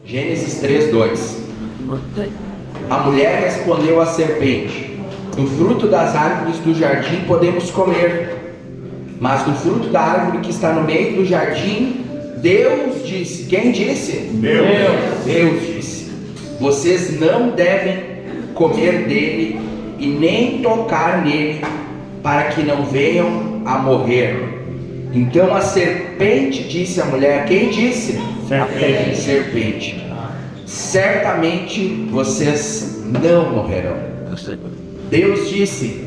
Gênesis 3:2. A mulher respondeu à serpente: do fruto das árvores do jardim podemos comer, mas do fruto da árvore que está no meio do jardim, Deus disse. Quem disse? Deus disse: vocês não devem comer dele e nem tocar nele, para que não venham a morrer. Então a serpente disse à mulher. Quem disse? Serpente. Certamente vocês não morrerão. Deus disse: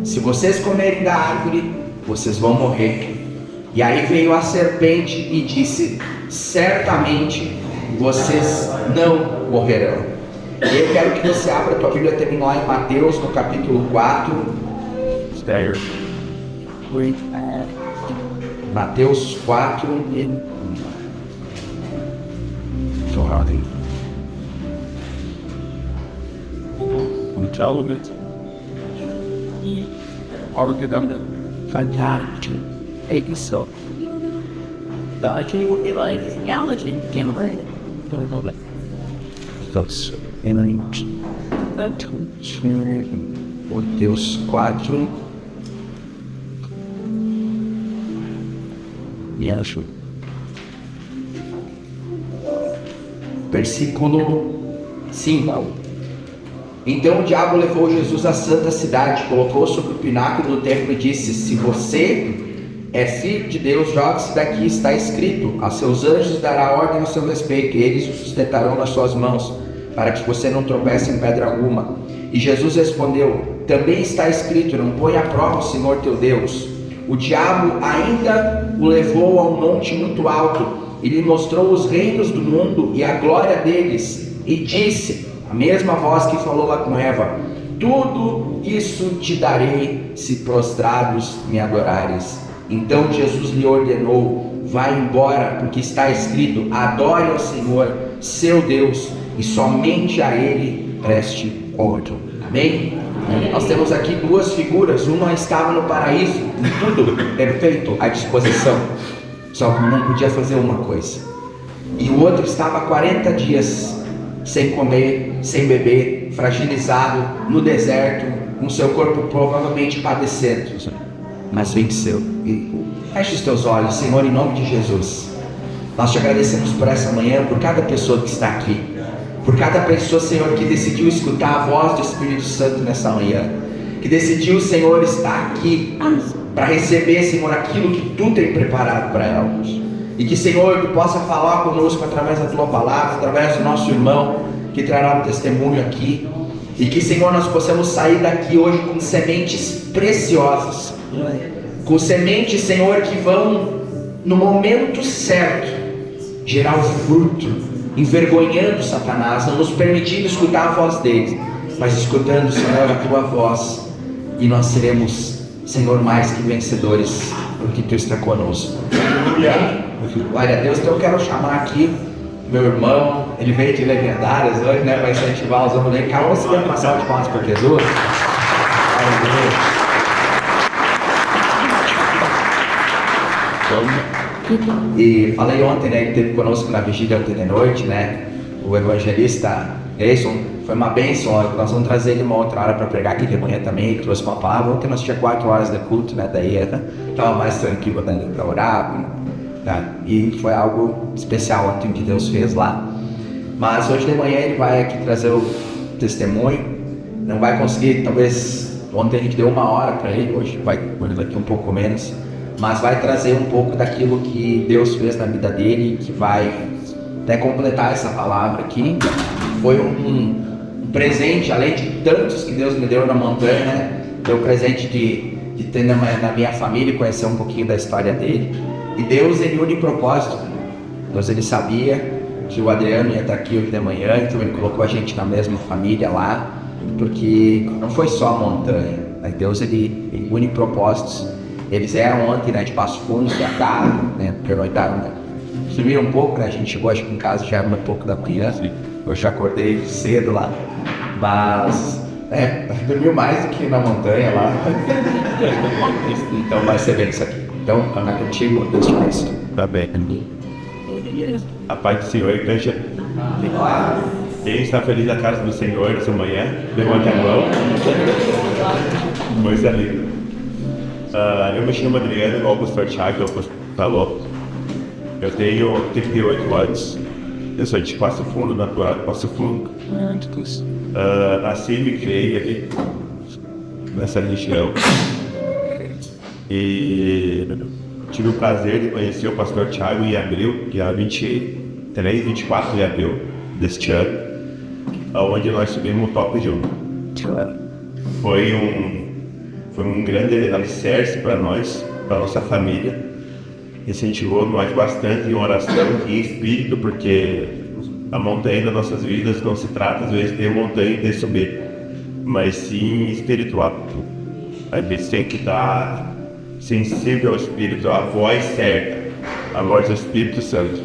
se vocês comerem da árvore, vocês vão morrer. E aí veio a serpente e disse: certamente vocês não morrerão. E eu quero que você abra a tua Bíblia também lá em Mateus, no capítulo 4. Mateus 4. Fantástico. É isso. Da gente vai lá em aula de quem vai. Deus. Mateus 4. Versículo 5. Então o diabo levou Jesus à santa cidade, colocou sobre o pináculo do templo e disse: se você é filho de Deus, jogue-se daqui, está escrito: a seus anjos dará ordem a seu respeito, e eles o sustentarão nas suas mãos, para que você não tropece em pedra alguma. E Jesus respondeu: também está escrito: não ponha à prova o Senhor teu Deus. O diabo ainda o levou a um monte muito alto, e lhe mostrou os reinos do mundo e a glória deles, e disse, a mesma voz que falou lá com Eva: tudo isso te darei, se prostrados me adorares. Então Jesus lhe ordenou: vai embora, porque está escrito: adore ao Senhor, seu Deus, e somente a Ele preste culto. Amém? Nós temos aqui duas figuras. Uma estava no paraíso, tudo perfeito à disposição, só que não podia fazer uma coisa. E o outro estava 40 dias sem comer, sem beber, fragilizado, no deserto, com seu corpo provavelmente padecendo, mas venceu. Feche os teus olhos. Senhor, em nome de Jesus, nós te agradecemos por essa manhã, por cada pessoa que está aqui, por cada pessoa, Senhor, que decidiu escutar a voz do Espírito Santo nessa manhã, que decidiu, Senhor, estar aqui para receber, Senhor, aquilo que Tu tem preparado para elas. E que, Senhor, Tu possa falar conosco através da Tua palavra, através do nosso irmão que trará um testemunho aqui. E que, Senhor, nós possamos sair daqui hoje com sementes preciosas, com sementes, Senhor, que vão, no momento certo, gerar o fruto, envergonhando Satanás, não nos permitindo escutar a voz dele, mas escutando, Senhor, a Tua voz. E nós seremos, Senhor, mais que vencedores, porque Tu está conosco. Glória a Deus. Então eu quero chamar aqui meu irmão. Ele veio de Legendárias hoje, né, para incentivar os homens. Calma, você vai passar de palmas para Jesus. Glória a Deus. E falei ontem, né, ele esteve conosco na vigília ontem de noite, né, o evangelista Grayson. Foi uma bênção. Nós vamos trazer ele uma outra hora para pregar aqui de manhã também. Ele trouxe uma palavra. Ontem nós tínhamos 4 horas de culto, né, daí estava mais tranquilo, né, para orar, tá? E foi algo especial ontem que Deus fez lá. Mas hoje de manhã ele vai aqui trazer o testemunho. Não vai conseguir, talvez, ontem a gente deu 1 hora para ele, hoje vai daqui um pouco menos, mas vai trazer um pouco daquilo que Deus fez na vida dele, que vai até completar essa palavra aqui. Foi um presente, além de tantos que Deus me deu na montanha, né? Deu o presente de ter na minha família, conhecer um pouquinho da história dele. E Deus, Ele une propósito. Deus, Ele sabia que o Adriano ia estar aqui hoje de manhã, então Ele colocou a gente na mesma família lá, porque não foi só a montanha, né? Deus, Ele une propósitos. Eles eram ontem, né, de Passo Fundo, já tarde, né, pernoitaram, né? Subiram um pouco, né? A gente chegou, acho que em casa já era um pouco da manhã. Eu já acordei cedo lá, mas dormiu mais do que na montanha lá. Então vai ser bem isso aqui. Então, tá contigo, Deus te abençoe. Tá bem. A paz do Senhor, igreja. Quem está feliz na casa do Senhor essa manhã, levante a mão. Coisa linda. Eu me chamo Adriano, igual o pastor Thiago falou. Eu tenho 38 anos. Eu sou de Passo Fundo, natural de Passo Fundo. Nasci e me criei ali, nessa região. E tive o prazer de conhecer o pastor Thiago em abril, dia 23, 24 de abril deste ano, onde nós subimos o top junto. Foi um grande alicerce para nós, para nossa família. Incentivou nós bastante em oração e em espírito, porque a montanha das nossas vidas não se trata às vezes de montanha de subir, mas sim espiritual. A gente tem que estar sensível ao Espírito, à voz certa, a voz do Espírito Santo.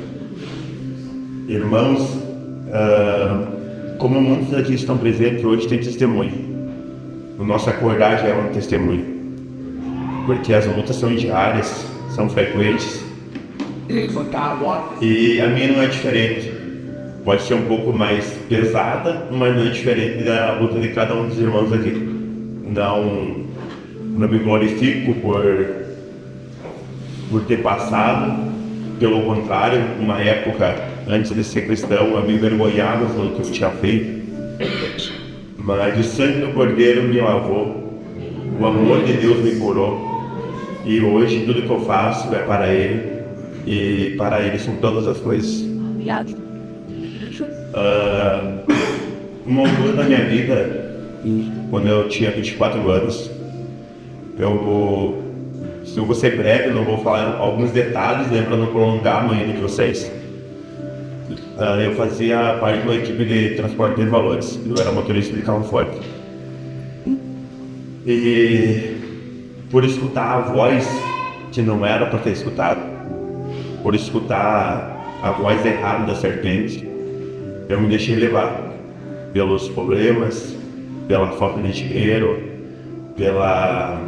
Irmãos, como muitos aqui estão presentes hoje, tem testemunho. O nosso acordar já é um testemunho, porque as lutas são diárias, são frequentes, e a minha não é diferente. Pode ser um pouco mais pesada, mas não é diferente da luta de cada um dos irmãos aqui. Não me glorifico por ter passado, pelo contrário, uma época antes de ser cristão, eu me envergonhava pelo que eu tinha feito, mas o sangue do Cordeiro me lavou, o amor de Deus me curou, e hoje tudo que eu faço é para Ele, e para Ele são todas as coisas. Uma altura da minha vida, quando eu tinha 24 anos, se eu vou ser breve, não vou falar alguns detalhes, né, para não prolongar a manhã de vocês. Eu fazia parte de uma equipe de transporte de valores, eu era motorista de carro forte. E por escutar a voz que não era para ter escutado, por escutar a voz errada da serpente, eu me deixei levar pelos problemas, pela falta de dinheiro, pela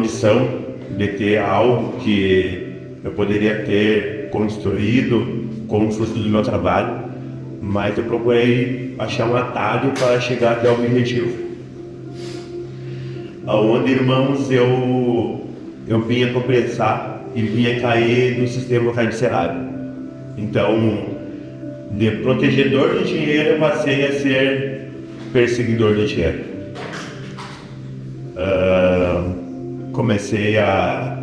missão de ter algo que eu poderia ter construído como fruto do meu trabalho, mas eu procurei achar um atalho para chegar até o objetivo. Onde, irmãos, eu vinha tropeçar e vinha cair no sistema carcerário. Então, de protegedor de dinheiro, eu passei a ser perseguidor de dinheiro. Comecei a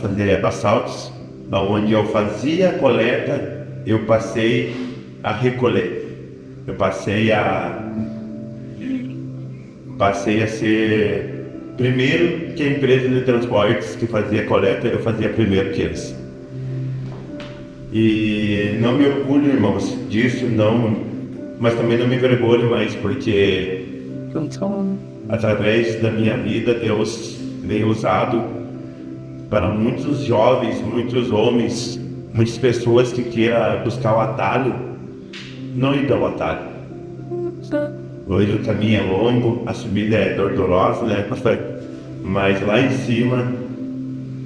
fazer assaltos, onde eu fazia a coleta, eu passei a recolher. Eu passei a ser primeiro que a empresa de transportes que fazia coleta, eu fazia primeiro que eles. E não me orgulho, irmãos, disso, não, mas também não me envergonho mais, porque através da minha vida Deus veio usado para muitos jovens, muitos homens, muitas pessoas que queiram buscar o atalho, não ir pelo atalho. Hoje o caminho é longo, a subida é dolorosa, né? Mas lá em cima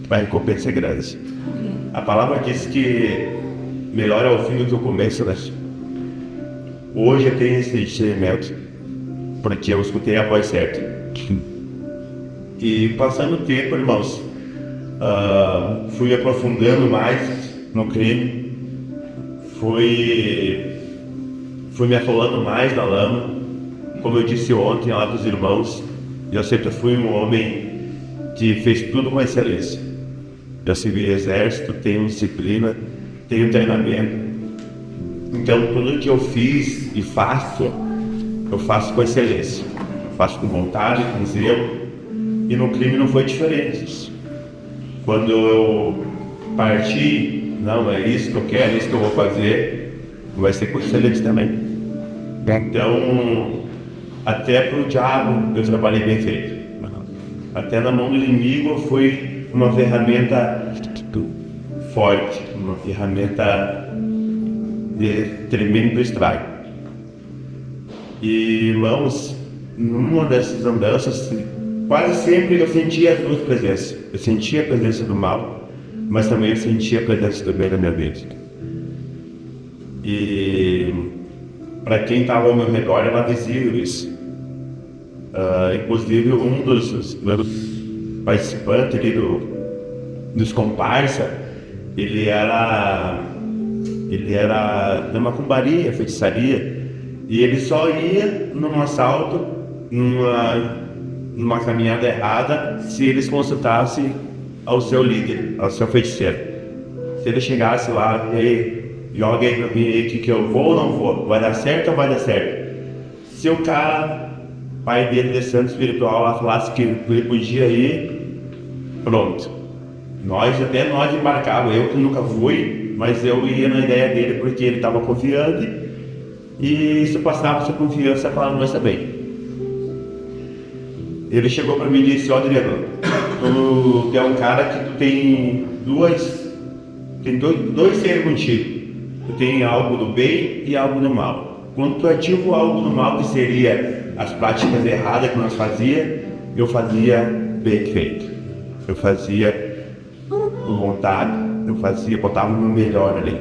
a recompensa é grande. A palavra diz que melhor é o fim do que o começo, né? Hoje eu tenho esse discernimento, porque eu escutei a voz certa. E passando o tempo, irmãos, fui aprofundando mais no crime, fui me atolando mais na lama. Como eu disse ontem lá dos irmãos, eu sempre fui um homem que fez tudo com excelência. Eu servi exército, tenho disciplina, tenho treinamento. Então tudo que eu fiz e faço, eu faço com excelência. Faço com vontade, com zelo. E no crime não foi diferente. Quando eu parti, não, é isso que eu quero, é isso que eu vou fazer, vai ser com excelência também. Então, até para o diabo eu trabalhei bem feito. Até na mão do inimigo foi uma ferramenta forte, uma ferramenta de tremendo estrago. E, irmãos, numa dessas andanças, quase sempre eu sentia as duas presenças. Eu sentia a presença do mal, mas também eu sentia a presença do bem na minha vida. E para quem estava ao meu redor era visível isso. Inclusive um dos participantes ali dos comparsa, ele era de macumbaria, feitiçaria, e ele só ia num assalto, numa caminhada errada, se eles consultassem ao seu líder, ao seu feiticeiro. Se ele chegasse lá, joga aí pra mim aí que eu vou ou não vou, vai dar certo ou vai dar certo? Se o cara, pai dele de santo espiritual, lá falasse que ele podia ir, pronto. Nós embarcávamos, eu que nunca fui, mas eu ia na ideia dele porque ele estava confiante, e isso passava essa confiança para nós também. Ele chegou para mim e disse: ó, Adriano, tu é um cara que tu tem dois seres contigo. Tu tem algo do bem e algo do mal. Quando tu ativa algo do mal, que seria as práticas erradas que nós fazíamos, eu fazia bem feito. Eu fazia com vontade, botava o meu melhor ali.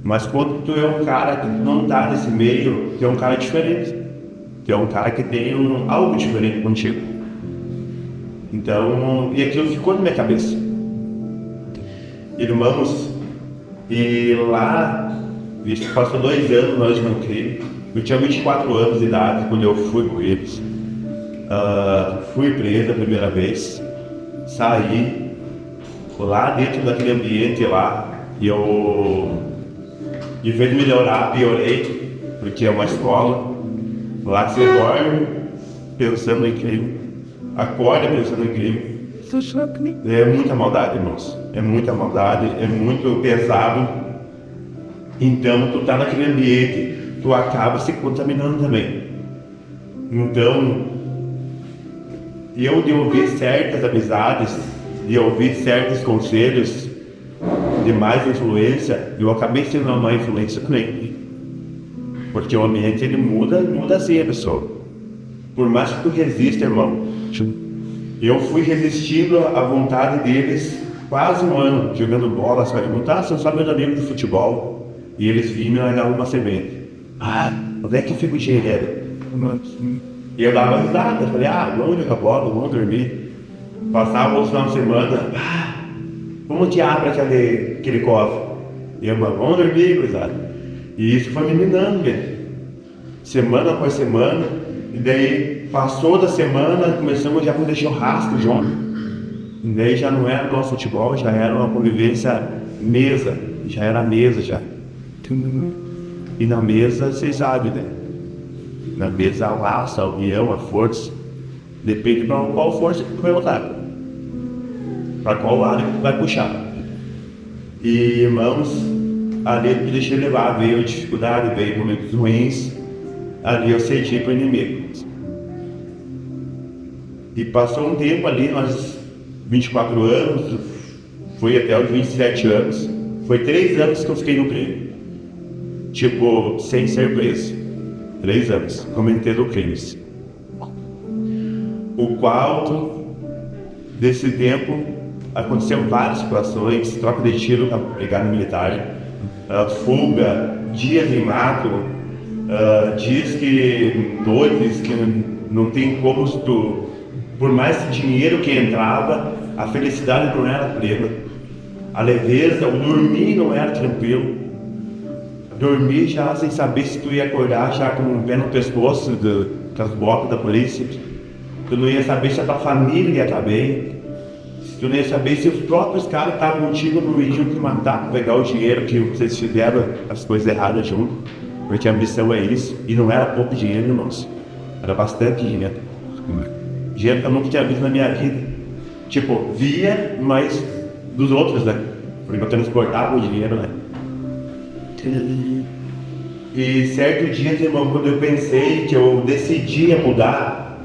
Mas quando tu é um cara que não tá nesse meio, tu é um cara diferente. Tu é um cara que tem algo diferente contigo. Então, e aquilo ficou na minha cabeça. Irmãos, e lá, isso passou 2 anos nós de crime. Eu tinha 24 anos de idade quando eu fui com eles. Fui preso a primeira vez, saí lá dentro daquele ambiente lá, e eu, em vez de melhorar, piorei, porque é uma escola lá que você dorme pensando em crime, acorda pensando em crime. É muita maldade, irmãos, é muita maldade, é muito pesado. Então tu tá naquele ambiente, tu acaba se contaminando também. Então, eu de ouvir certas amizades, de ouvir certos conselhos de mais influência, eu acabei sendo uma má influência também. Porque o ambiente ele muda assim a pessoa. Por mais que tu resista, irmão, eu fui resistindo à vontade deles quase 1 ano, jogando bola, são só meus amigos de futebol, e eles vinham e davam uma semente. Onde é que eu fico dinheiro? E eu dava risada, falei, vamos jogar bola, vamos dormir. Passava o final de semana, como te abre aquele cofre? E eu, vamos dormir, coisado. E isso foi me minando, semana após semana. E daí passou da semana, começamos já a fazer churrasco junto. E daí já não era nosso futebol, já era uma convivência mesa, já era mesa já. E na mesa, vocês sabem, né? Na mesa a laço, a união, a força. Depende para qual força que vai botar. Para qual lado que vai puxar. E irmãos, ali eu me deixei levar, veio dificuldade, veio momentos ruins. Ali eu cedi para o inimigo. E passou um tempo ali, nós 24 anos, fui até os 27 anos. Foi 3 anos que eu fiquei no crime. Tipo, sem ser preso. 3 anos, cometendo crimes. O qual, desse tempo, aconteceu várias situações, troca de tiro para pegar no militar, fuga, dias em mato, dias que noites que não tem como tu, por mais dinheiro que entrava, a felicidade não era plena, a leveza, o dormir não era tranquilo, dormir já sem saber se tu ia acordar já com o pé no pescoço com as bocas da polícia, tu não ia saber se a tua família ia estar bem, tu não ia saber se os próprios caras estavam contigo no iam te matar para pegar o dinheiro que vocês fizeram as coisas erradas junto. Porque a missão é isso, e não era pouco dinheiro, irmãos, era bastante dinheiro. Dinheiro que eu nunca tinha visto na minha vida. Tipo, via, mas dos outros, né? Porque eu transportava o dinheiro, né? E certo dia, irmão, quando eu pensei que eu decidia mudar,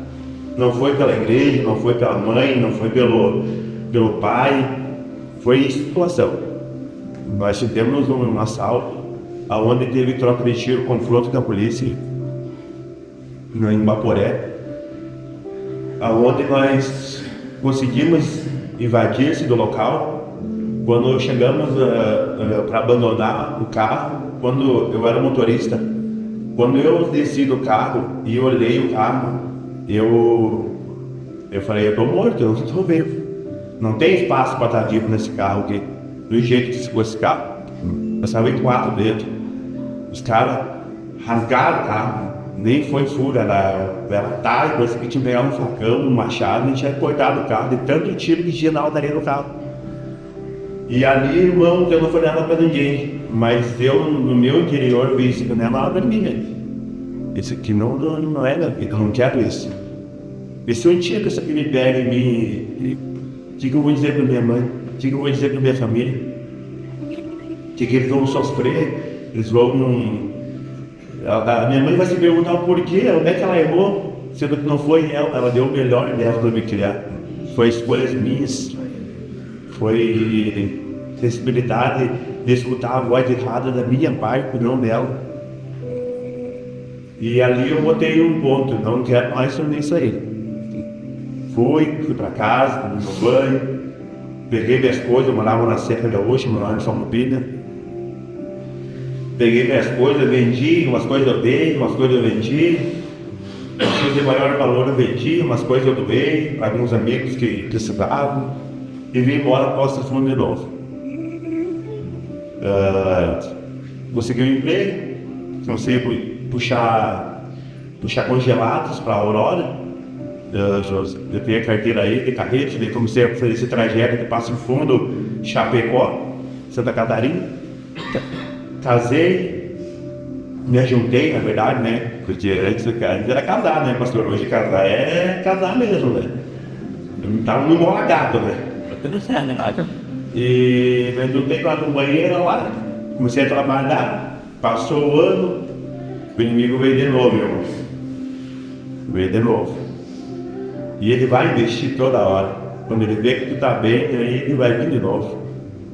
não foi pela igreja, não foi pela mãe, não foi pelo pai, foi situação. Nós tivemos um assalto, aonde teve troca de tiro, confronto com a polícia, em Baporé, aonde nós conseguimos invadir-se do local. Quando chegamos para abandonar o carro, quando eu era motorista, quando eu desci do carro e olhei o carro, eu falei, eu tô morto, eu não estou vivo. Não tem espaço para estar vivo nesse carro aqui. Do jeito que ficou esse carro, passava em 4 dentro. Os caras rasgaram o carro, nem foi fura, era tarde, parecia que tinha pegado um facão, um machado, e tinha cortado o carro, de tanto tiro que tinha na altaria do carro. E ali, irmão, eu não falei nada pra ninguém, mas eu, no meu interior, vi isso, que não é nada pra ninguém. Isso aqui não é minha vida, eu não quero isso. E se um dia que isso aqui me pega e me... O que eu vou dizer pra minha mãe? O que eu vou dizer pra minha família? O que eles vão sofrer? Eles vão... A minha mãe vai se perguntar o porquê, onde é que ela errou, sendo que não foi ela deu o melhor dela para me criar. Foi escolhas minhas, foi sensibilidade de escutar a voz errada da minha parte, não dela. E ali eu botei um ponto, não quero mais sobre isso aí. Fui para casa, tomei meu banho, peguei minhas coisas, eu morava na Serra Gaúcha, morava em São Lupina. Peguei minhas coisas, vendi, umas coisas eu dei, umas coisas eu vendi. Coisas de maior valor eu vendi, umas coisas eu doei para alguns amigos que precisavam. E vim embora para Poços de Fundo de novo. Consegui um emprego, consegui puxar congelados para a Aurora. Eu tenho a carteira aí de carrete, daí comecei a fazer esse trajeto de Passo Fundo, Chapecó, Santa Catarina. Casei, me ajuntei, na verdade, né? Porque antes era casar, né, pastor? Hoje casar é casar mesmo, né? Eu tava no molagato, né? E me ajuntei lá no banheiro, lá, comecei a trabalhar, passou o ano, o inimigo veio de novo, meu irmão. Veio de novo. E ele vai investir toda hora. Quando ele vê que tu tá bem, aí ele vai vir de novo.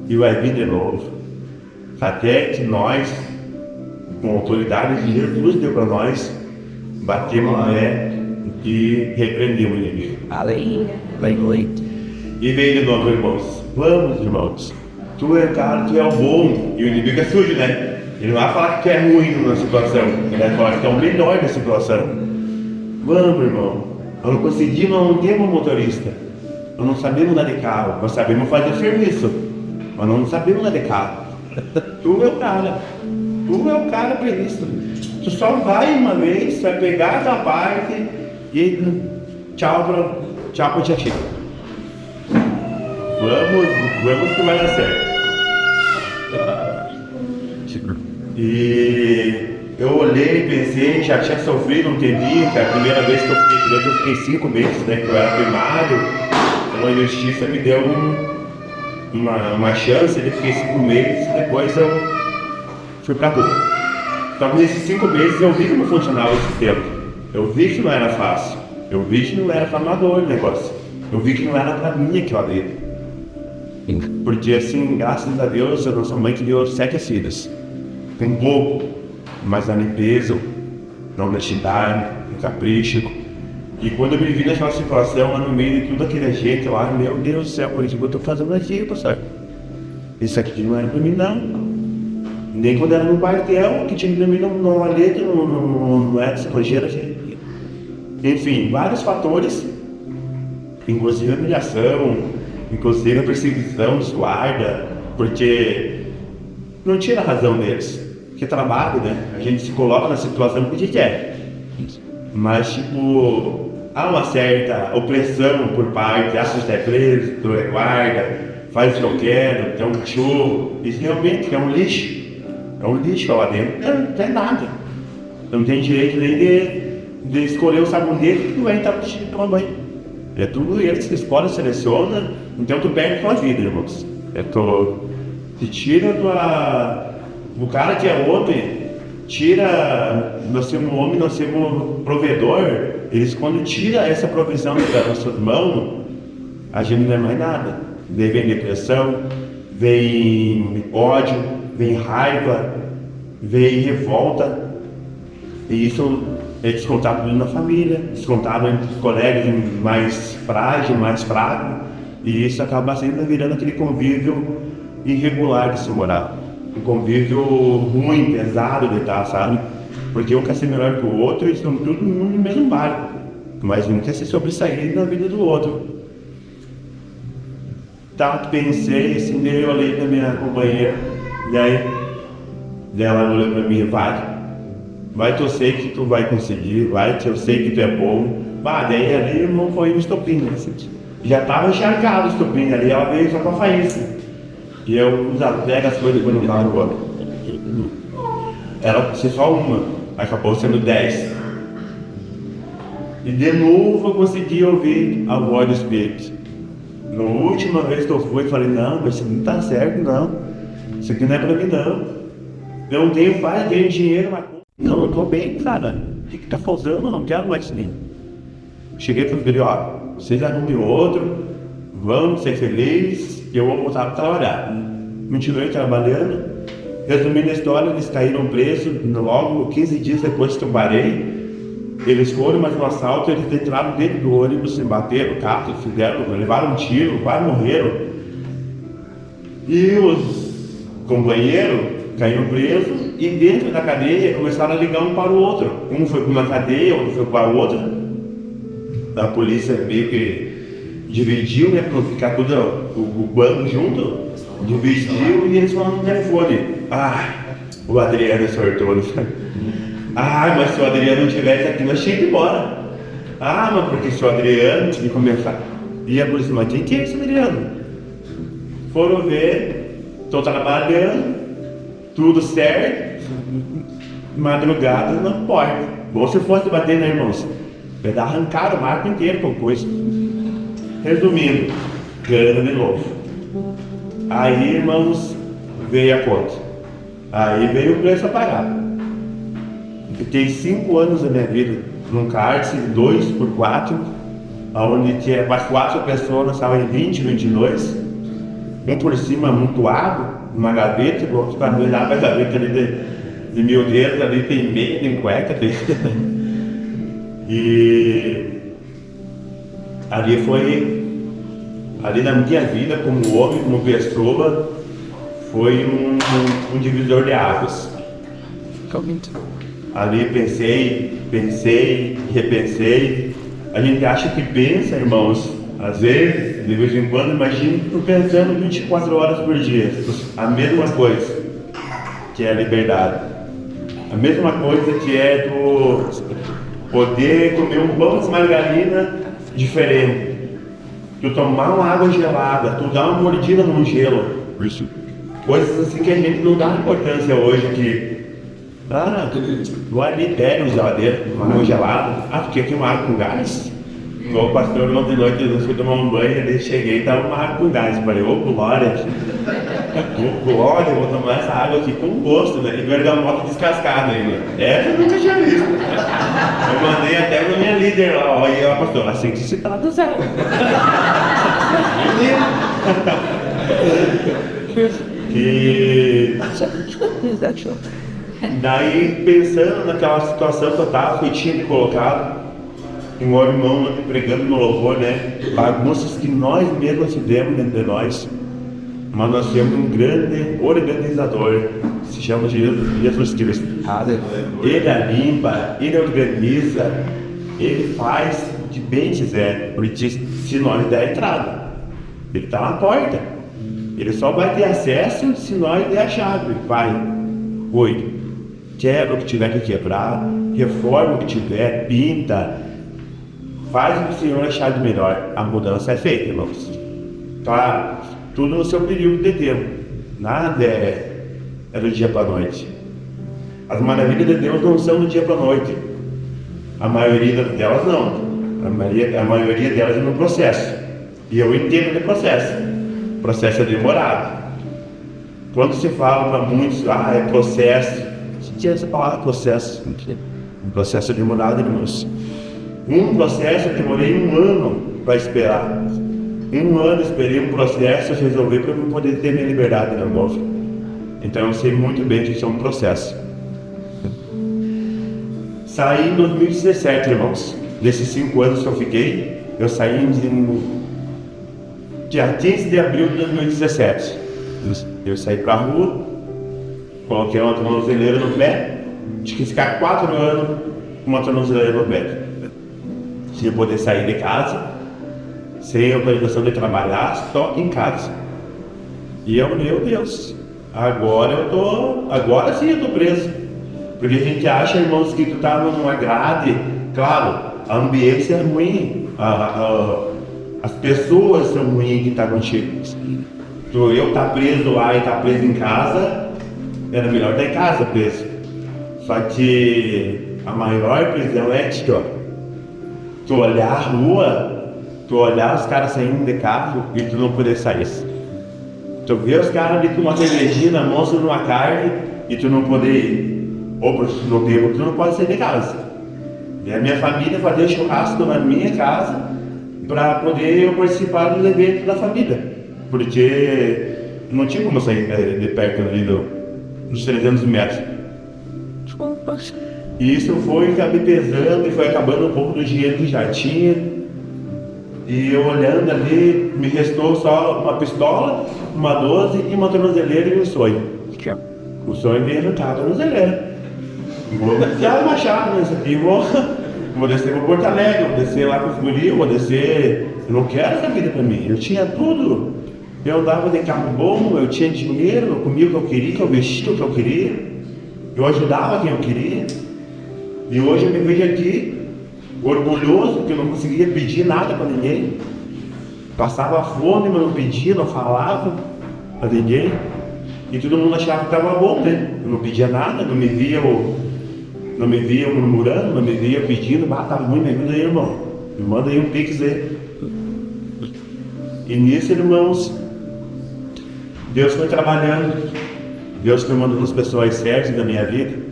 E vai vir de novo. Até que nós, com a autoridade de Jesus deu para nós, batemos a pé e repreendemos o inimigo. Aleluia. E veio de novo, irmãos. Vamos, irmãos. Tu é cara, tu é o bom. E o inimigo é sujo, né? Ele não vai falar que tu é ruim na situação. Ele vai falar que tu é o melhor da situação. Vamos, irmão. Nós não conseguimos, não temos motorista. Nós não sabemos andar de carro. Nós sabemos fazer serviço, mas nós não sabemos andar de carro. Tu é o cara. Tu é o cara para isso. Tu só vai uma vez, vai pegar a tua parte e tchau pra tia Chica. Vamos que vai dar certo. E eu olhei e pensei, já tinha sofrido um tempinho, que a primeira vez que eu fiquei 5 meses, né, que eu era primário. Então a justiça me deu uma chance, eu fiquei 5 meses, depois eu fui pra rua. Então nesses 5 meses eu vi como funcionava o sistema. Eu vi que não era fácil, eu vi que não era pra amador o negócio, eu vi que não era pra mim aquilo ali. Porque assim, graças a Deus, a nossa mãe criou 7 filhos. Tem pouco, mas na limpeza, na honestidade, no capricho. E quando eu me vi naquela situação, lá no meio de tudo aquele jeito, lá, meu Deus do céu, por isso que eu tô fazendo aqui, pastor. Isso aqui não era pra mim, não. Nem quando era no quartel, que tinha pra mim numa letra, não era essa projeira aqui. Enfim, vários fatores, inclusive a humilhação, inclusive a perseguição dos guardas, porque não tira a razão deles. Que trabalho, né? A gente se coloca na situação que a gente quer. Mas, tipo, há uma certa opressão por parte, acha que você é preso, tu é guarda, faz o que eu quero, tem um cachorro. Isso realmente é um lixo. É um lixo lá dentro. Não tem nada. Não tem direito nem de escolher o sabonete que tu vai estar vestindo tomar banho. É tudo eles que escolhe, seleciona, então tu perde tua vida, irmãos. Te tira o cara que é homem, nós somos homem, nós somos provedor. Eles quando tira essa provisão das nossas mãos, a gente não é mais nada. Vem depressão, vem ódio, vem raiva, vem revolta. E isso é descontado na família, descontado entre os colegas mais frágeis, mais fracos. E isso acaba sempre virando aquele convívio irregular de se morar. um convívio ruim, pesado de estar, sabe? Porque um quer ser melhor que o outro e estão tudo no mesmo barco, mas um quer se sobressair na vida do outro. Tá, pensei, assim, eu olhei pra minha companheira, e aí ela olhou pra mim, vai que eu sei que tu vai conseguir, vai que eu sei que tu é bom. Daí ali não foi um estopim, né? Já tava encharcado o estopim ali, ela veio só com a faísca. E eu pega as coisas quando eu tava no outro. Era pra ser só uma, acabou sendo 10. E de novo eu consegui ouvir a voz do Espírito. Na última vez que eu fui, falei, não, isso não tá certo, não. Isso aqui não é pra mim, não. Eu não tenho pai, tenho dinheiro, mas... Não, eu tô bem, cara. O que tá faltando? Eu não quero mais isso. Cheguei para ele, vocês arrumem outro, vamos ser felizes, e eu vou voltar para trabalhar. Continuei trabalhando. Resumindo a história, eles caíram presos logo 15 dias depois que eu parei. Eles foram mais um assalto, eles entraram dentro do ônibus, se bateram, carro, levaram um tiro, quase morreram. E os companheiros caíram presos e dentro da cadeia começaram a ligar um para o outro. Um foi para uma cadeia, outro foi para a outra. A polícia meio que dividiu, né, para ficar tudo o bando junto, dividiu e eles falaram no telefone. O Adriano sortou. Mas se o Adriano não tivesse aqui, nós tínhamos que ir embora. Mas porque se o Adriano tinha que começar. E a polícia, mas quem que é esse Adriano? Foram ver, estou trabalhando, tudo certo, madrugada na porta. Bom se fosse bater, né, irmãos? Arrancaram o marco inteiro com coisa. Resumindo, ganhando de novo. Aí, irmãos, veio a conta. Aí veio o preço a pagar. Fiquei 5 anos da minha vida num cárcere 2x4, onde tinha 4 pessoas, nós estávamos em 20, 22. Um por cima amontoado, numa gaveta, o outro para olhar para a gaveta ali de meu Deus, ali tem meia, tem cueca, tem... E ali na minha vida, como homem, como pessoa, foi um divisor de águas. Ali pensei, repensei. A gente acha que pensa, irmãos, às vezes, de vez em quando, imagina pensando 24 horas por dia, a mesma coisa, que é a liberdade. A mesma coisa que é do poder comer um pão de margarina diferente, tu tomar uma água gelada, tu dar uma mordida num gelo, coisas assim que a gente não dá importância hoje, que vai ali, pega um geladeiro, uma água gelada, porque aqui uma água com gás. O pastor ontem de noite, eu fui tomar um banho, ali cheguei e tava uma água com gás. Eu falei, glória, eu vou tomar essa água aqui com gosto, né? E bergamota descascada ainda. Essa eu nunca tinha visto. Eu mandei até pra minha líder lá, e ela, pastor, assim que você tá do céu. E daí, pensando naquela situação que eu tava, tinha me colocado, um irmão pregando no louvor, né? Bagunças que nós mesmos tivemos dentro de nós. Mas nós temos um grande organizador, que se chama Jesus Cristo. Ele limpa, ele organiza, ele faz o que bem quiser, porque se nós der entrada, ele está na porta. Ele só vai ter acesso se nós der a chave. Vai, cuide, quebra o que tiver que quebrar, reforma o que tiver, pinta. Faz o que o Senhor achar de melhor. A mudança é feita, irmãos. Claro, tudo no seu período de tempo. Nada é do dia para a noite. As maravilhas de Deus não são do dia para a noite. A maioria delas não. A maioria delas é no processo. E eu entendo o processo. O processo é demorado. Quando se fala para muitos, é processo. Se tinha essa palavra processo. Um processo demorado, irmãos. Um processo eu demorei 1 ano para esperar. 1 ano esperei um processo resolver para eu poder ter minha liberdade na mão. Então eu sei muito bem que isso é um processo. Saí em 2017, irmãos. Desses 5 anos que eu fiquei, eu saí em dia 15 de abril de 2017. Eu saí para a rua, Coloquei uma tornozeleira no pé, tive que ficar 4 anos com uma tornozeleira no pé. Sem poder sair de casa, sem autorização de trabalhar, só em casa. E eu, meu Deus, agora sim eu tô preso. Porque a gente acha, irmãos, que tu tá numa grade, claro, a ambiência é ruim, as pessoas são ruins que tá contigo. Eu tá preso lá e tá preso em casa, era melhor estar em casa preso. Só que a maior prisão é aqui, ó. Tu olhar a rua, tu olhar os caras saindo de carro e tu não poder sair. Tu vê os caras ali com uma cervejinha na mão, numa carne, e tu não poder ir. Ou no tempo, tu não pode sair de casa. E a minha família fazia churrasco na minha casa para poder eu participar dos eventos da família. Porque não tinha como sair de perto ali nos 300 metros. E isso foi me pesando e foi acabando um pouco do dinheiro que já tinha. E eu olhando ali, me restou só uma pistola, uma 12 e uma tornozeleira e um sonho. O sonho veio juntar a tornozeleira. Vou descer o Machado, mas aqui vou descer para Porto Alegre, vou descer lá com os guris, vou descer. Eu não quero essa vida para mim. Eu tinha tudo. Eu andava de carro bom, eu tinha dinheiro, eu comia o que eu queria, eu vestia o que eu queria. Eu ajudava quem eu queria. E hoje eu me vejo aqui, orgulhoso, que eu não conseguia pedir nada para ninguém. Passava fome, mas não pedia, não falava para ninguém. E todo mundo achava que estava bom, né? Eu não pedia nada, não me via murmurando, não me via pedindo, tá ruim, me ajuda aí, irmão. Me manda aí um pix aí. E nisso, irmãos, Deus foi trabalhando, Deus foi mandando as pessoas certas da minha vida.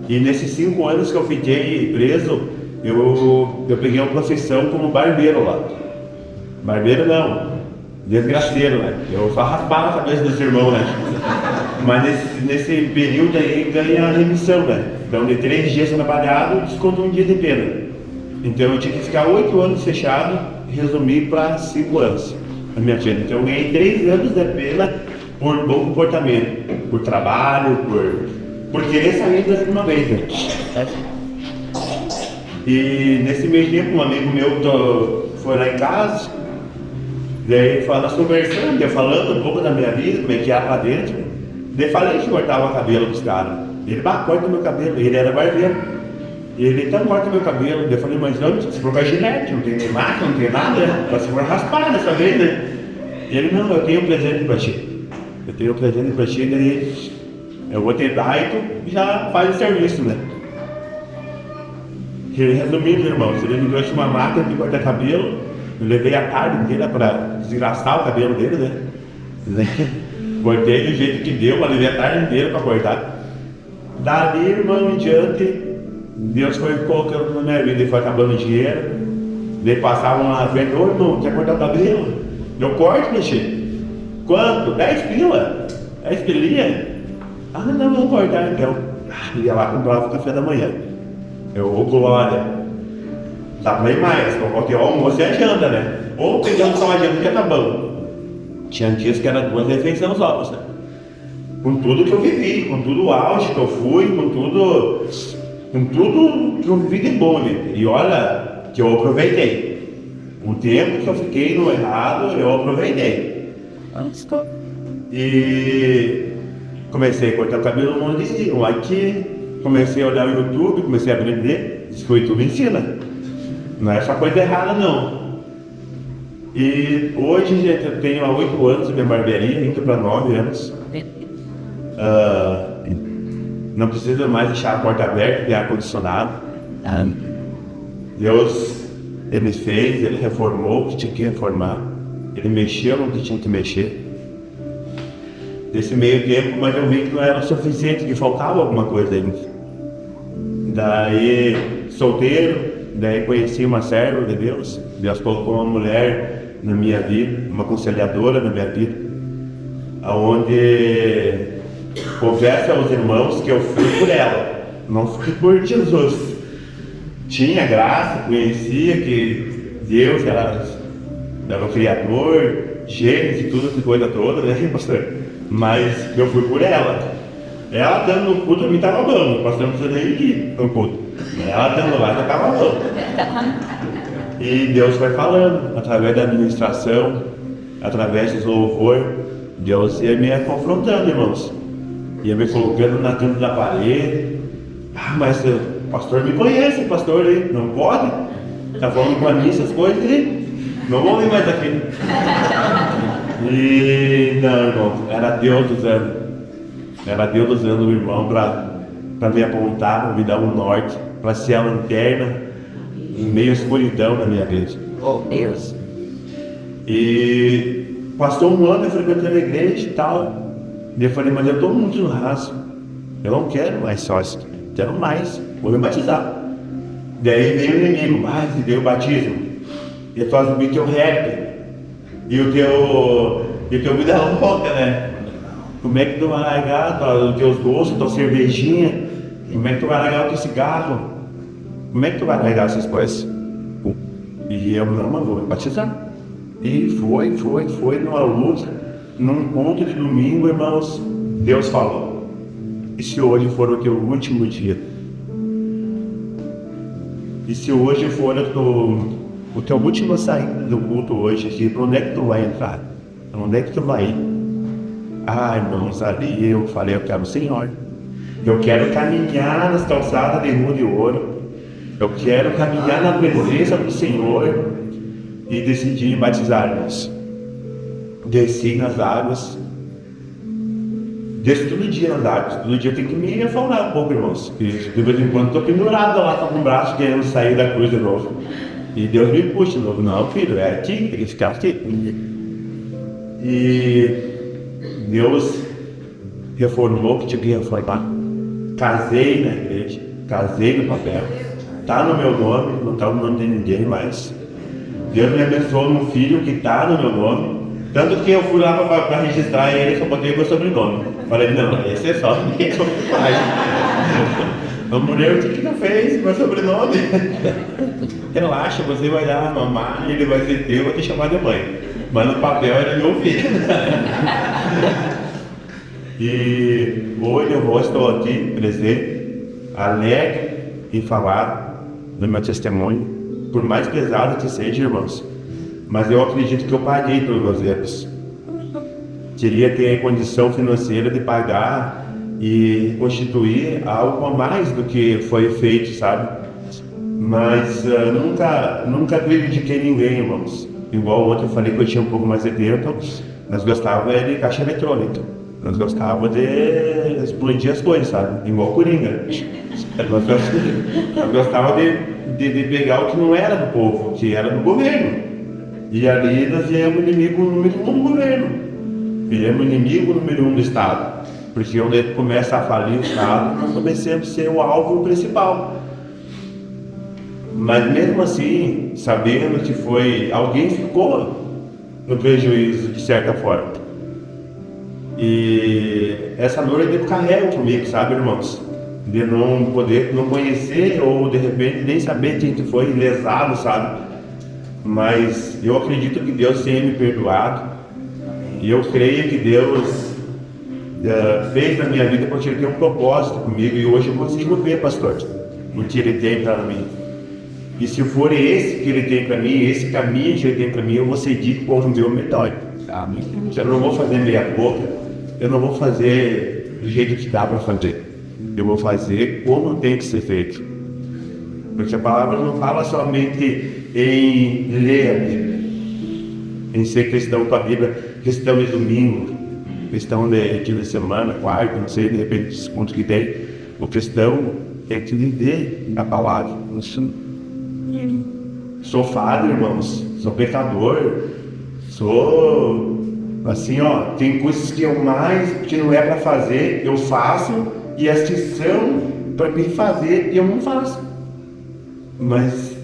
E nesses 5 anos que eu fiquei preso, eu peguei uma profissão como barbeiro lá. Barbeiro não, desgraceiro, né? Eu só raspava a cabeça dos irmãos, né? Mas nesse período aí ganha a remissão, né? Então de 3 dias trabalhado, desconto 1 dia de pena. Então eu tinha que ficar 8 anos fechado e resumir para 5 anos a minha pena. Então eu ganhei 3 anos de pena por bom comportamento, por trabalho, por querer sair da uma vez, né? E nesse meio tempo um amigo meu foi lá em casa, daí nós conversando, eu falando um pouco da minha vida, como é que era lá dentro. Daí falei que cortava o cabelo dos caras. Ele, corta meu cabelo, ele era barbeiro. Ele, então corta meu cabelo. Daí eu falei, mas não, se for com a gilete, não tem nem máquina, não tem nada, né? Só se for raspar dessa vez, né? Ele, não, eu tenho um presente pra ti. Eu tenho um presente pra ti, daí eu vou te dar e tu já faz o serviço, né? E resumindo, irmãos, ele me trouxe uma máquina de cortar cabelo, eu levei a carne dele para desgraçar o cabelo dele, né? Cortei do jeito que deu, levei a tarde inteira para cortar. Dali, irmão, em diante, Deus foi colocando na minha vida e foi acabando o dinheiro. Daí passavam lá, ô irmão, quer cortar o cabelo? Eu corto, mexer. Quanto? 10 pila? 10 pilinha? Ah, não, vou cortar então. Ia lá comprar o café da manhã. Eu vou, glória. Dá bem mais, porque o almoço é janta, né? Ou pegando só uma janta que tá bom. Tinha dias que era 2 refeições só, né? Com tudo que eu vivi, com tudo o auge que eu fui, com tudo que eu vivi de bom, né? E olha, que eu aproveitei. O tempo que eu fiquei no errado, eu aproveitei. E comecei a cortar o cabelo no dia, aqui, comecei a olhar o YouTube, comecei a aprender. Isso que o YouTube ensina. Não é só coisa errada, não. E hoje, gente, eu tenho há 8 anos a minha barbearia, indo para 9 anos. Não preciso mais deixar a porta aberta, ter ar-condicionado. Deus, Ele fez, Ele reformou o que tinha que reformar. Ele mexeu no que tinha que mexer. Nesse meio tempo, mas eu vi que não era suficiente, que faltava alguma coisa ainda. Daí, solteiro, daí conheci uma serva de Deus. Deus colocou uma mulher na minha vida, uma conciliadora na minha vida, aonde confesso aos irmãos que eu fui por ela, não fui por Jesus. Tinha graça, conhecia que Deus era o Criador, Gênesis e tudo, essa coisa toda, né, pastor? Mas eu fui por ela. Ela estando no culto, a mim estava bom. O pastor não precisa nem ir no culto. Ela estando lá, já estava bom. E Deus vai falando, através da administração, através do louvor, Deus ia me confrontando, irmãos. Ia me colocando na canto da parede. Ah, mas o pastor me conhece, pastor aí, não pode? Tá falando para mim essas coisas aí? Não vou vir mais aqui. E não, irmão, era Deus usando. Era Deus usando o irmão para me apontar, para me dar um norte, para ser a lanterna em meio à escuridão na minha vida. Oh, Deus. E passou um ano eu frequentando a igreja e tal. E eu falei, mas eu estou muito raso. Eu não quero mais sócio. Quero mais. Vou me batizar. Daí veio o inimigo, mas veio o batismo. E tu assumir teu rap. E o teu vida louca, né? Como é que tu vai largar os teus doces, tua cervejinha? Como é que tu vai largar o teu cigarro? Como é que tu vai largar essas coisas? E eu não, mas vou me batizar. E foi numa luta, num ponto de domingo, irmãos, Deus falou. E se hoje for o teu último dia? E se hoje for o teu último saída do culto hoje aqui, para onde é que tu vai entrar? Para onde é que tu vai ir? Ah, irmãos, ali eu falei, eu quero o Senhor. Eu quero caminhar nas calçadas de rua de ouro. Eu quero caminhar na presença do Senhor. E decidi batizar-nos. Desci nas águas. Desço todo dia nas águas. Todo dia eu tenho que me afundar um pouco, irmãos. E de vez em quando estou pendurado lá com o braço querendo sair da cruz de novo. E Deus me puxa de novo. Não, filho, é aqui, tem que ficar aqui. E Deus reformou o que tinha que reformar. Casei na igreja, casei no papel. Está no meu nome, não está no nome de ninguém mais. Deus me abençoou num filho que está no meu nome. Tanto que eu fui lá para registrar ele, só botei o meu sobrenome. Falei, não, esse é só ninguém soube mais. A mulher, o que não fez? Meu sobrenome. Relaxa, você vai dar a mamar, ele vai ser teu, eu vou te chamar de mãe. Mas no papel era meu filho. E hoje eu estou aqui presente, alegre em falar do meu testemunho, por mais pesado que seja, irmãos. Mas eu acredito que eu paguei pelos meus erros. Queria ter a condição financeira de pagar e constituir algo a mais do que foi feito, sabe? Mas nunca prejudiquei ninguém, irmãos. Igual ontem eu falei que eu tinha um pouco mais de tempo, nós gostávamos de caixa eletrônica. Nós gostávamos de explodir as coisas, sabe? Igual Coringa. Nós gostávamos de pegar o que não era do povo, que era do governo. E ali nós viemos inimigo número 1 do governo. Viemos inimigo número 1 do Estado. Porque onde começa a falir o Estado, nós começamos a ser o alvo principal. Mas mesmo assim, sabendo que alguém ficou no prejuízo de certa forma. E essa dor eu carrego comigo, sabe, irmãos? De não poder, não conhecer ou de repente nem saber quem que foi lesado, sabe? Mas eu acredito que Deus tenha me perdoado. E eu creio que Deus fez na minha vida porque Ele tem um propósito comigo. E hoje eu consigo ver, pastor, o que Ele tem para mim. E se for esse que Ele tem para mim, esse caminho que Ele tem para mim, eu vou seguir com o meu melhor. Eu não vou fazer meia boca, eu não vou fazer do jeito que dá para fazer. Eu vou fazer como tem que ser feito. Porque a palavra não fala somente em ler a Bíblia, em ser cristão com a Bíblia, cristão de domingo, cristão de semana, quarta, não sei, de repente, os pontos que tem. O cristão tem que viver a palavra. Sou falho, irmãos, sou pecador, sou assim, ó, tem coisas que que não é para fazer, eu faço, e as que são para me fazer, eu não faço. Mas,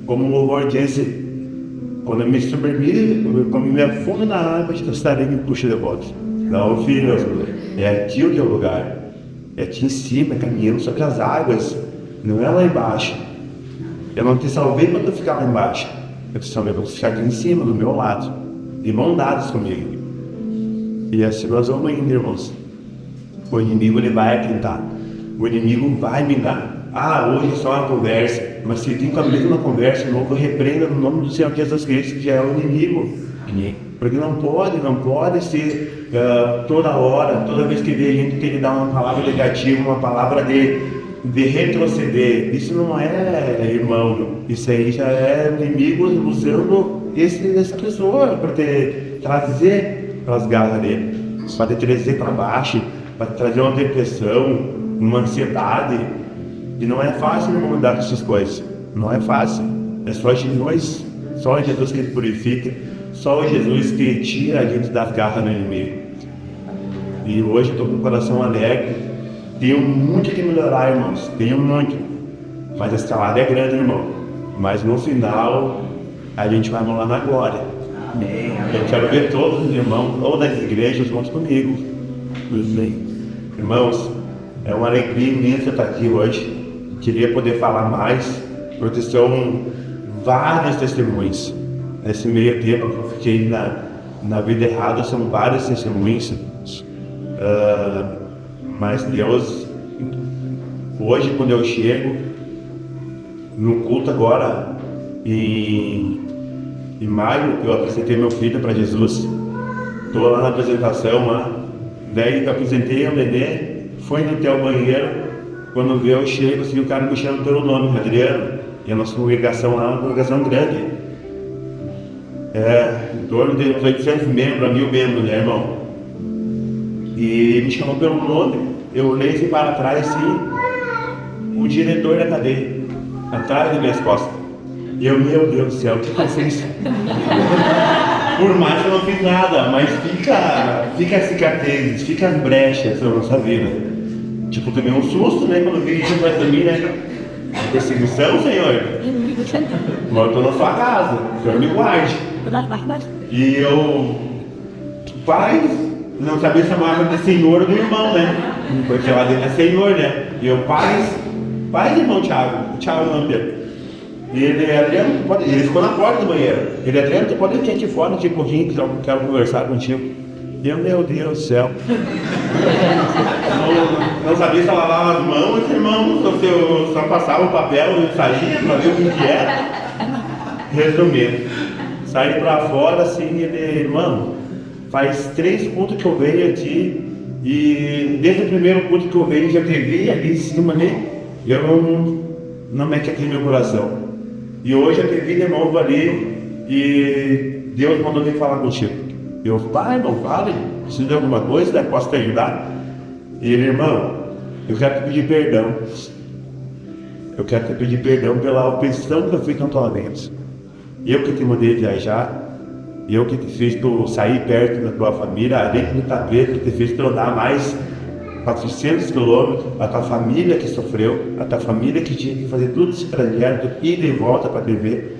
como o louvor disse, quando eu me submergir, quando me afundo na água, eu estarei me puxa de volta. Não, filho, é aqui o teu lugar, é aqui em cima, caminhando sobre as águas, não é lá embaixo. Eu não te salvei para tu ficar lá embaixo, eu te salvei para tu ficar aqui em cima, do meu lado, de mão dadas comigo. E assim nós vamos indo, irmãos. o inimigo ele vai atentar. O inimigo vai minar. Hoje é só uma conversa. Mas se tem uma mesma conversa, o novo repreenda no nome do Senhor Jesus Cristo, que é o inimigo. Porque não pode ser toda hora, toda vez que vê a gente tem que dar uma palavra negativa, uma palavra de retroceder. Isso não é, irmão. Isso aí já é o inimigo usando essa pessoa para trazer pelas garras dele, para trazer para baixo, para trazer uma depressão, uma ansiedade. E não é fácil mudar essas coisas. Não é fácil. É só Jesus que purifica, só Jesus que tira a gente das garras do inimigo. E hoje estou com o coração alegre. Tenho muito que melhorar, irmãos. Tenho muito. Mas a escalada é grande, irmão. Mas no final, a gente vai morar na glória. Amém. Eu quero ver todos os irmãos, ou das igrejas, juntos comigo. Irmãos, é uma alegria imensa estar aqui hoje. Queria poder falar mais, porque são vários testemunhos. Nesse meio tempo que eu fiquei na vida errada, são vários testemunhos. Mas Deus, hoje quando eu chego no culto agora, em maio, eu apresentei meu filho para Jesus. Estou lá na apresentação, daí eu apresentei o nenê, foi até o banheiro. Quando eu chego, assim, o cara me chama pelo nome, Adriano. E a nossa congregação lá é uma congregação grande. Em torno de 800 membros, 1000 membros, né, irmão? E me chamou pelo nome. Eu olhei assim para trás, assim, o diretor da cadeia, atrás das minhas costas. E eu, meu Deus do céu, o que eu fiz? Por mais que eu não fiz nada, mas fica cicatrizes, fica brechas na nossa vida. Tipo, tomei um susto, né, quando vi isso atrás de mim, né? Perseguição, Senhor. Mas eu estou na sua casa, o Senhor me guarde. E eu, pai, não sabia chamar de Senhor do irmão, né? Porque lá dentro é Senhor, né? E eu, pai do irmão Thiago Lampia. E ele, Adriano, ele ficou na porta do banheiro. Ele, Adriano, tu pode vir aqui fora, aqui correndo, que eu quero conversar contigo. E eu, meu Deus do céu. Não sabia se lavava as mãos, irmão, eu só passava o papel e saía para ver o que era. Resumindo, saí para fora assim, ele, irmão, faz 3 cultos que eu venho aqui, e desde o primeiro culto que eu venho já teve ali em cima, né? Eu não mete aqui no meu coração. E hoje eu teve de novo ali, e Deus mandou me falar contigo. Eu, pai, irmão, fale, precisa de alguma coisa, né? Posso te ajudar? E ele, irmão, eu quero te pedir perdão. Eu quero te pedir perdão pela opressão que eu fiz na tua mente. Eu que te mandei viajar, eu que te fiz tu sair perto da tua família, além de estar preso, que te fiz tu andar mais 400 quilômetros, a tua família que sofreu, a tua família que tinha que fazer tudo esse trajeto, ir de volta para te ver.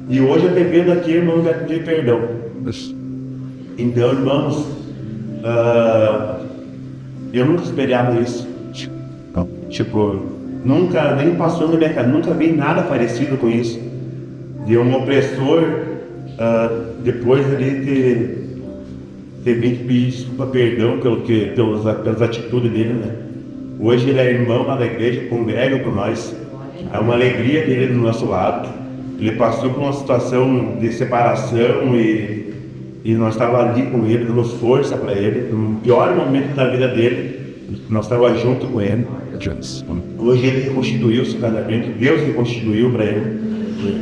E hoje eu te vendo aqui, irmão, eu quero te pedir perdão. Então, irmãos, eu nunca esperava isso. Tipo, nunca, nem passou na minha casa, nunca vi nada parecido com isso. De um opressor, depois ele ter vindo pedir desculpa, perdão pelas atitudes dele, né? Hoje ele é irmão lá da igreja, congrega com nós. É uma alegria dele do nosso lado. Ele passou por uma situação de separação e nós estávamos ali com ele, dando força para ele, no pior momento da vida dele, nós estávamos junto com ele. Hoje ele reconstituiu o seu casamento, Deus reconstituiu para ele.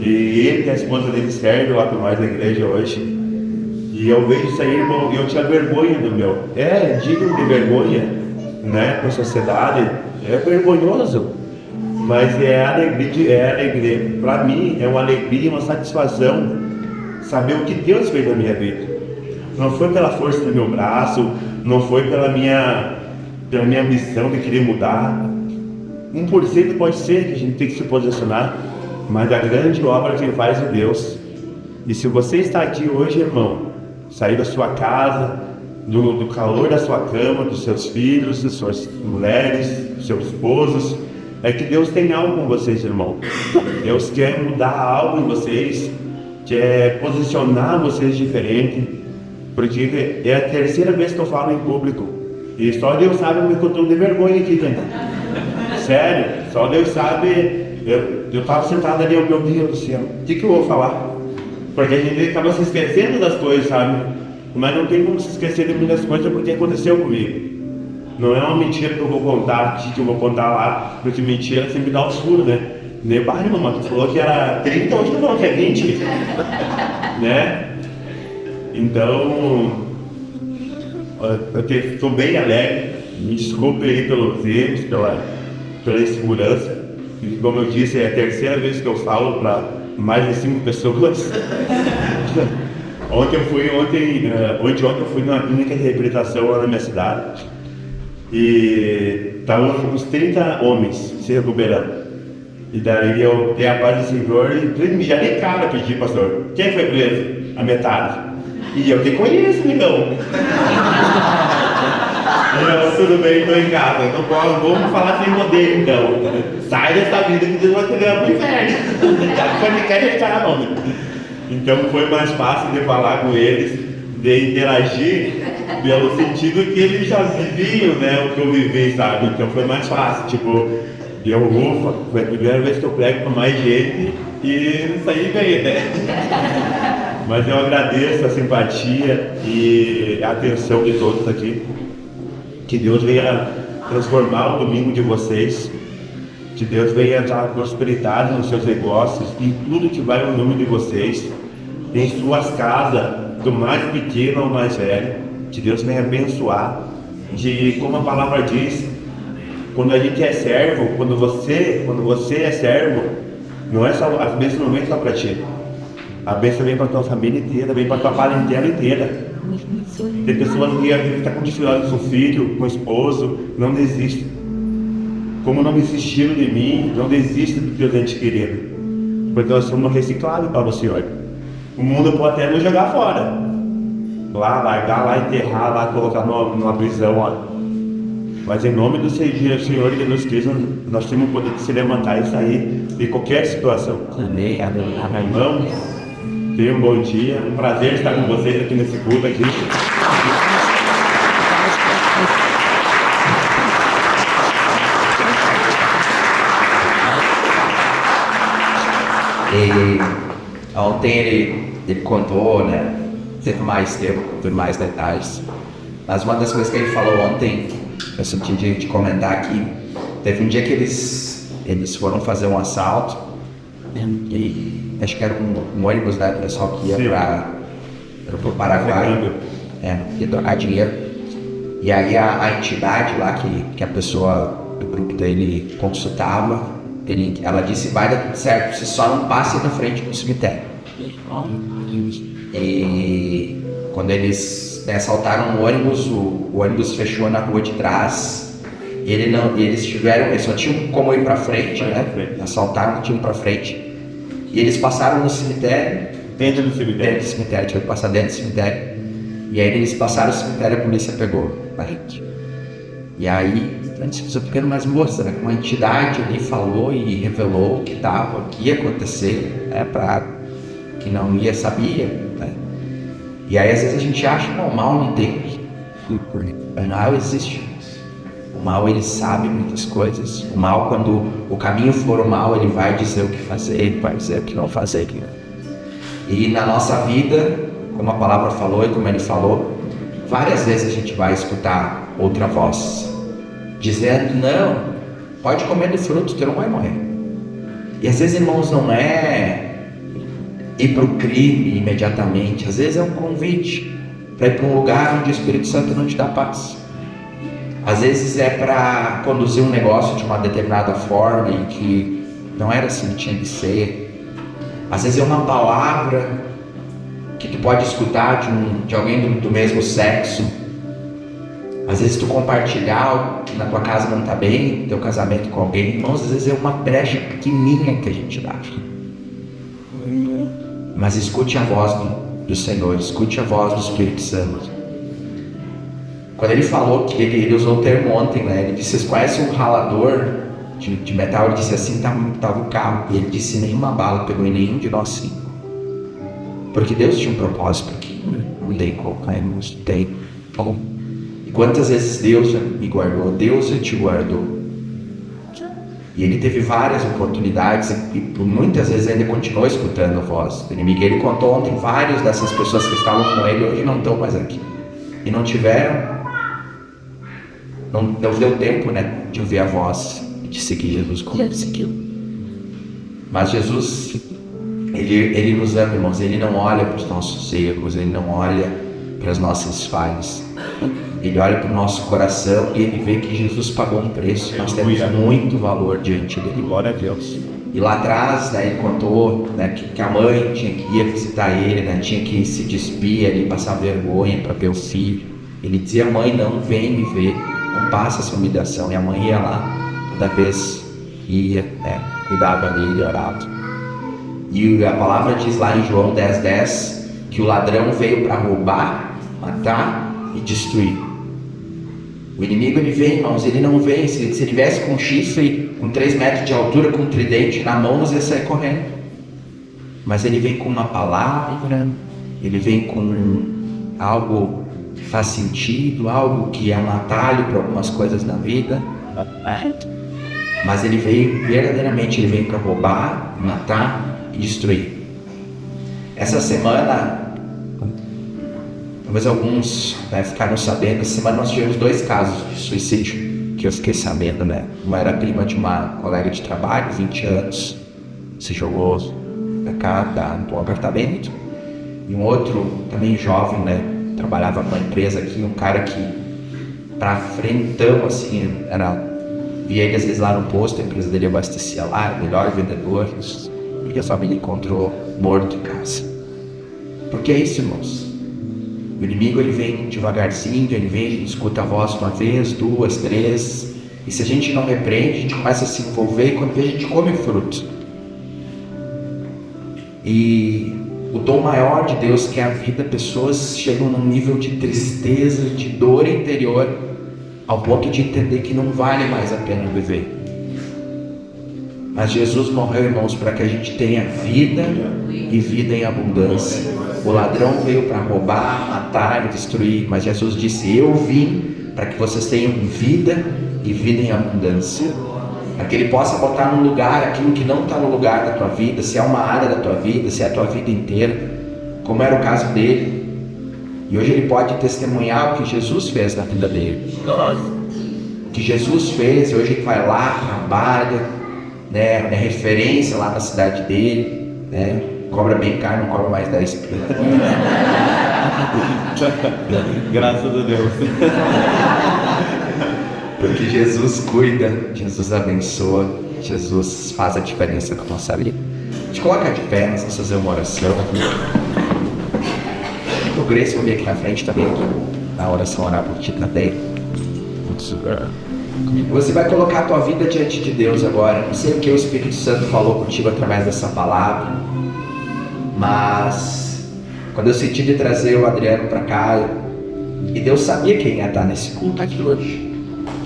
E ele e a esposa dele servem lá com nós na igreja hoje. E eu vejo isso aí, irmão, e eu tinha vergonha do meu. É digno de vergonha, né, com a sociedade, é vergonhoso. Mas é alegria, para mim é uma alegria, uma satisfação saber o que Deus fez na minha vida. Não foi pela força do meu braço, não foi pela minha missão de querer mudar. 1% pode ser que a gente tem que se posicionar, mas a grande obra que faz é Deus. E se você está aqui hoje, irmão, sair da sua casa, do calor da sua cama, dos seus filhos, das suas mulheres, dos seus esposos, é que Deus tem algo com vocês, irmão. Deus quer mudar algo em vocês, quer posicionar vocês diferente, porque é a terceira vez que eu falo em público. E só Deus sabe como eu tô de vergonha aqui, cara. Sério, só Deus sabe. Eu tava sentado ali, meu Deus do céu, o que eu vou falar? Porque a gente acaba se esquecendo das coisas, sabe? Mas não tem como se esquecer de muitas coisas porque aconteceu comigo. Não é uma mentira que eu vou contar aqui, que eu vou contar lá, porque mentira sempre dá um furo, né? Nem barulho, mano, tu falou que era 30, hoje tu falou que é 20, né? Então, eu estou bem alegre, me desculpe aí pelos erros, pela insegurança. E como eu disse, é a terceira vez que eu falo para mais de 5 pessoas. Ontem eu fui numa clínica de reabilitação lá na minha cidade e estavam uns 30 homens se recuperando. E daí eu dei a paz do Senhor e já dei cara pedir, pastor, quem foi preso? A metade. E eu te conheço, então. Tudo bem, estou em casa. Então vamos falar sem poder, então. Sai dessa vida que Deus vai te levar pro inferno. Não quer deixar, não. Então foi mais fácil de falar com eles, de interagir, pelo sentido que eles já viviam, né, o que eu vivi, sabe? Então foi mais fácil, tipo, ufa, foi a primeira vez que eu prego com mais gente e isso aí veio, né? Mas eu agradeço a simpatia e a atenção de todos aqui. Que Deus venha transformar o domingo de vocês. Que Deus venha dar prosperidade nos seus negócios, em tudo que vai no nome de vocês, em suas casas, do mais pequeno ao mais velho. Que Deus venha abençoar. De como a palavra diz, quando a gente é servo, quando você é servo, não é só, as bênçãos não vem só para ti. A bênção vem para a tua família inteira, vem para a tua parentela inteira. Tem pessoas que estão com dificuldade com o filho, com o esposo, não desistem. Como não desistiram de mim, não desistem do Deus ente querido. Porque nós somos reciclados para o Senhor. O mundo pode até nos jogar fora. Lá, largar, lá, enterrar, lá, colocar numa prisão, ó. Mas em nome do Senhor Jesus Cristo, nós temos o poder de se levantar e sair de qualquer situação. Amém. Irmãos, tenham um bom dia. Um prazer estar com vocês aqui nesse culto aqui. E ontem ele contou, né? Teve mais tempo, teve mais detalhes. Mas uma das coisas que ele falou ontem, eu senti de comentar aqui, teve um dia que eles foram fazer um assalto, e acho que era um ônibus, né, do pessoal que ia para o Paraguai, ia doar dinheiro. E aí a entidade lá que a pessoa do grupo dele consultava, ela disse, vai dar tudo certo, você só não passe na frente do cemitério. E quando eles assaltaram o ônibus fechou na rua de trás. Eles só tinham como ir para frente, né? Assaltaram, tinham para frente. E eles passaram no cemitério. Dentro do cemitério? Dentro do cemitério, tinham que passar dentro do cemitério. E aí eles passaram o cemitério e a polícia pegou a gente. E aí, a gente precisou pegar mais moça, né? Uma entidade ali falou e revelou o que ia acontecer, né? Para que não sabia, né? E aí às vezes a gente acha que o mal não tem. O mal existe. O mal, ele sabe muitas coisas. O mal, quando o caminho for o mal, ele vai dizer o que fazer, ele vai dizer o que não fazer. E na nossa vida, como a palavra falou e como ele falou, várias vezes a gente vai escutar outra voz dizendo, não, pode comer do fruto, tu não vai morrer. E às vezes, irmãos, não é ir para o crime imediatamente. Às vezes é um convite para ir para um lugar onde o Espírito Santo não te dá paz. Às vezes é para conduzir um negócio de uma determinada forma e que não era assim que tinha que ser. Às vezes é uma palavra que tu pode escutar de alguém do mesmo sexo. Às vezes tu compartilhar algo que na tua casa não está bem, teu casamento com alguém. Irmãos, às vezes é uma brecha pequenininha que a gente dá. Mas escute a voz do Senhor, escute a voz do Espírito Santo. Quando ele falou que ele usou o termo ontem, né? Ele disse, vocês conhecem um ralador de metal? Ele disse assim, estava o carro. E ele disse, nenhuma bala pegou em nenhum de nós 5. Porque Deus tinha um propósito aqui. Não tem como, não tem como. E quantas vezes Deus me guardou, Deus te guardou. E ele teve várias oportunidades e por muitas vezes ainda continuou escutando a voz do inimigo. Ele contou ontem, vários dessas pessoas que estavam com ele hoje não estão mais aqui. E não tiveram, não deu tempo, né, de ouvir a voz e de seguir Jesus como ele seguiu. Mas Jesus, ele nos ama, irmãos. Ele não olha para os nossos erros, ele não olha para as nossas falhas. Ele olha para o nosso coração e ele vê que Jesus pagou um preço. Nós temos muito valor diante dele. Glória a Deus. E lá atrás, né, ele contou, né, que a mãe tinha que ir visitar ele, né, tinha que se despir ali, passar vergonha para ver o filho. Ele dizia: mãe, não vem me ver, não passa essa humilhação. E a mãe ia lá, toda vez ia, né, cuidava dele, orava. E a palavra diz lá em João 10:10 que o ladrão veio para roubar, matar e destruir. O inimigo, ele vem, irmãos, ele não vem. Se ele viesse com um chifre, com 3 metros de altura, com um tridente na mão, nós ia sair correndo. Mas ele vem com uma palavra, ele vem com algo que faz sentido, algo que é um atalho para algumas coisas na vida. Mas ele veio, verdadeiramente, ele veio para roubar, matar e destruir. Essa semana, talvez alguns, né, ficaram sabendo, essa semana nós tivemos 2 casos de suicídio que eu fiquei sabendo, né? Uma era prima de uma colega de trabalho, 20 anos, se jogou pra cá, do apartamento. E um outro, também jovem, né? Trabalhava numa empresa aqui, um cara que, pra frentão, assim, via ele às vezes lá no posto, a empresa dele abastecia lá, o melhor vendedor, e a família encontrou morto em casa. Porque é isso, irmãos. O inimigo, ele vem devagarzinho, ele vem, a gente escuta a voz uma vez, 2, 3, e se a gente não repreende, a gente começa a se envolver e quando vê, a gente come o fruto. E o dom maior de Deus, que é a vida, pessoas chegam num nível de tristeza, de dor interior, ao ponto de entender que não vale mais a pena viver. Mas Jesus morreu, irmãos, para que a gente tenha vida e vida em abundância. O ladrão veio para roubar, matar e destruir, mas Jesus disse: eu vim para que vocês tenham vida e vida em abundância. Para que ele possa botar no lugar aquilo que não está no lugar da tua vida, se é uma área da tua vida, se é a tua vida inteira, como era o caso dele. E hoje ele pode testemunhar o que Jesus fez na vida dele. O que Jesus fez, hoje ele vai lá, trabalha, né, é referência lá na cidade dele, né, cobra bem caro, não cobra mais 10 pila. Graças a Deus. Porque Jesus cuida, Jesus abençoa, Jesus faz a diferença na nossa vida. A gente coloca de pé, nós vamos fazer uma oração. O Grace vai vir aqui na frente também, na oração, orar por ti também. Você vai colocar a tua vida diante de Deus agora. Não sei o que o Espírito Santo falou contigo através dessa palavra, mas quando eu senti de trazer o Adriano para cá, e Deus sabia quem ia estar nesse culto aqui hoje.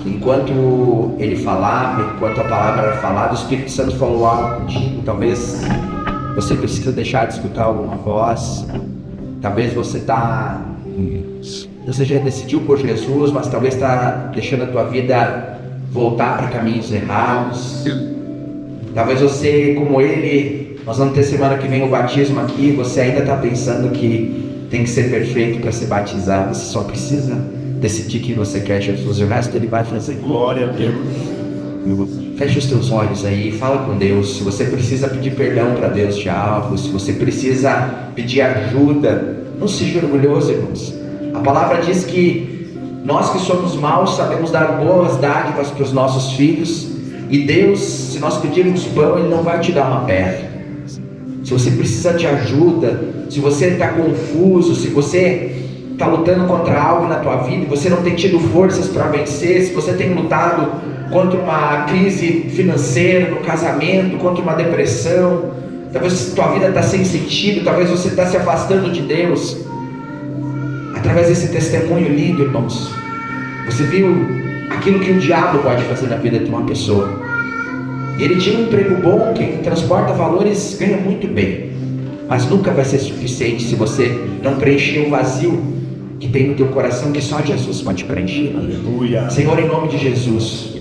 Enquanto ele falava, enquanto a palavra era falada, o Espírito Santo falou algo contigo. Talvez você precisa deixar de escutar alguma voz. Talvez você já decidiu por Jesus, mas talvez está deixando a tua vida voltar para caminhos errados. Talvez você, como ele, nós vamos ter semana que vem o batismo aqui, você ainda está pensando que tem que ser perfeito para ser batizado. Você só precisa decidir que você quer Jesus e o resto ele vai fazer. Glória a Deus. Feche os teus olhos aí, fala com Deus. Se você precisa pedir perdão para Deus de algo, se você precisa pedir ajuda, não seja orgulhoso, irmãos. A palavra diz que nós que somos maus sabemos dar boas dádivas para os nossos filhos, e Deus, se nós pedirmos pão, Ele não vai te dar uma pedra. Se você precisa de ajuda, se você está confuso, se você está lutando contra algo na tua vida e você não tem tido forças para vencer, se você tem lutado contra uma crise financeira no casamento, contra uma depressão, talvez tua vida está sem sentido, talvez você está se afastando de Deus, através desse testemunho lindo, irmãos, você viu aquilo que o diabo pode fazer na vida de uma pessoa. Ele tinha um emprego bom, quem transporta valores ganha muito bem, mas nunca vai ser suficiente se você não preencher o vazio que tem no teu coração que só Jesus pode preencher. Aleluia. Senhor, em nome de Jesus,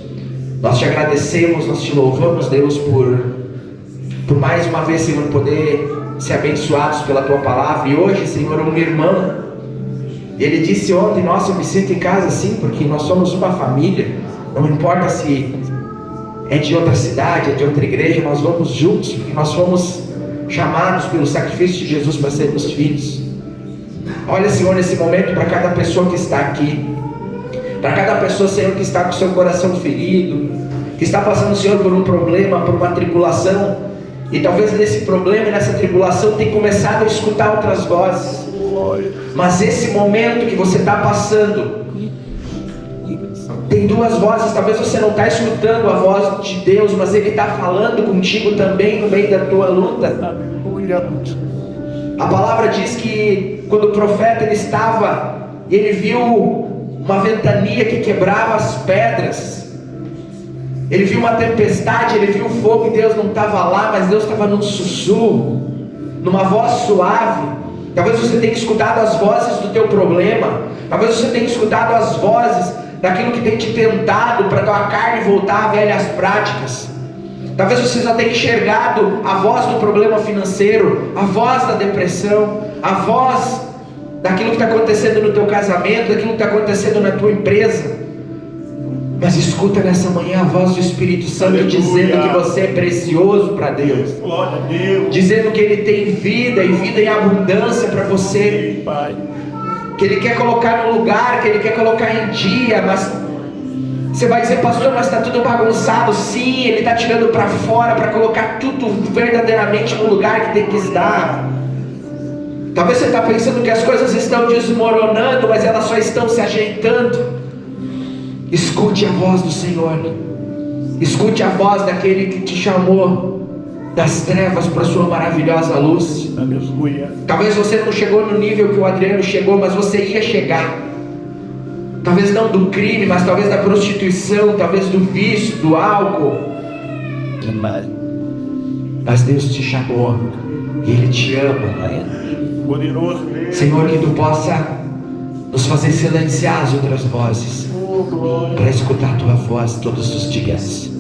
nós te agradecemos, nós te louvamos, Deus, por mais uma vez, Senhor, poder ser abençoados pela tua palavra. E hoje, Senhor, um irmão, ele disse ontem: nossa, eu me sinto em casa assim, porque nós somos uma família, não importa se é de outra cidade, é de outra igreja, nós vamos juntos, porque nós fomos chamados pelo sacrifício de Jesus para sermos filhos. Olha, Senhor, nesse momento, para cada pessoa que está aqui, para cada pessoa, Senhor, que está com o seu coração ferido, que está passando, Senhor, por um problema, por uma tribulação, e talvez nesse problema e nessa tribulação tenha começado a escutar outras vozes, mas esse momento que você está passando, tem duas vozes. Talvez você não está escutando a voz de Deus, mas Ele está falando contigo também no meio da tua luta. A palavra diz que quando o profeta ele estava e ele viu uma ventania que quebrava as pedras, ele viu uma tempestade, ele viu fogo, e Deus não estava lá, mas Deus estava num sussurro, numa voz suave. Talvez você tenha escutado as vozes do teu problema, talvez você tenha escutado as vozes daquilo que tem te tentado para tua carne voltar a velhas práticas. Talvez você já tenha enxergado a voz do problema financeiro, a voz da depressão, a voz daquilo que está acontecendo no teu casamento, daquilo que está acontecendo na tua empresa. Mas escuta nessa manhã a voz do Espírito Santo, aleluia, dizendo que você é precioso para Deus, glória a Deus, dizendo que Ele tem vida e vida em abundância para você, Pai, que Ele quer colocar no lugar, que Ele quer colocar em dia. Mas você vai dizer: pastor, mas está tudo bagunçado. Sim, Ele está tirando para fora para colocar tudo verdadeiramente no lugar que tem que estar. Talvez você está pensando que as coisas estão desmoronando, mas elas só estão se ajeitando. Escute a voz do Senhor, escute a voz daquele que te chamou das trevas para a sua maravilhosa luz. Aleluia. Talvez você não chegou no nível que o Adriano chegou, mas você ia chegar. Talvez não do crime, mas talvez da prostituição, talvez do vício, do álcool. Mas Deus te chamou e Ele te ama. Poderoso. Senhor, que Tu possa nos fazer silenciar as outras vozes, para escutar a Tua voz todos os dias.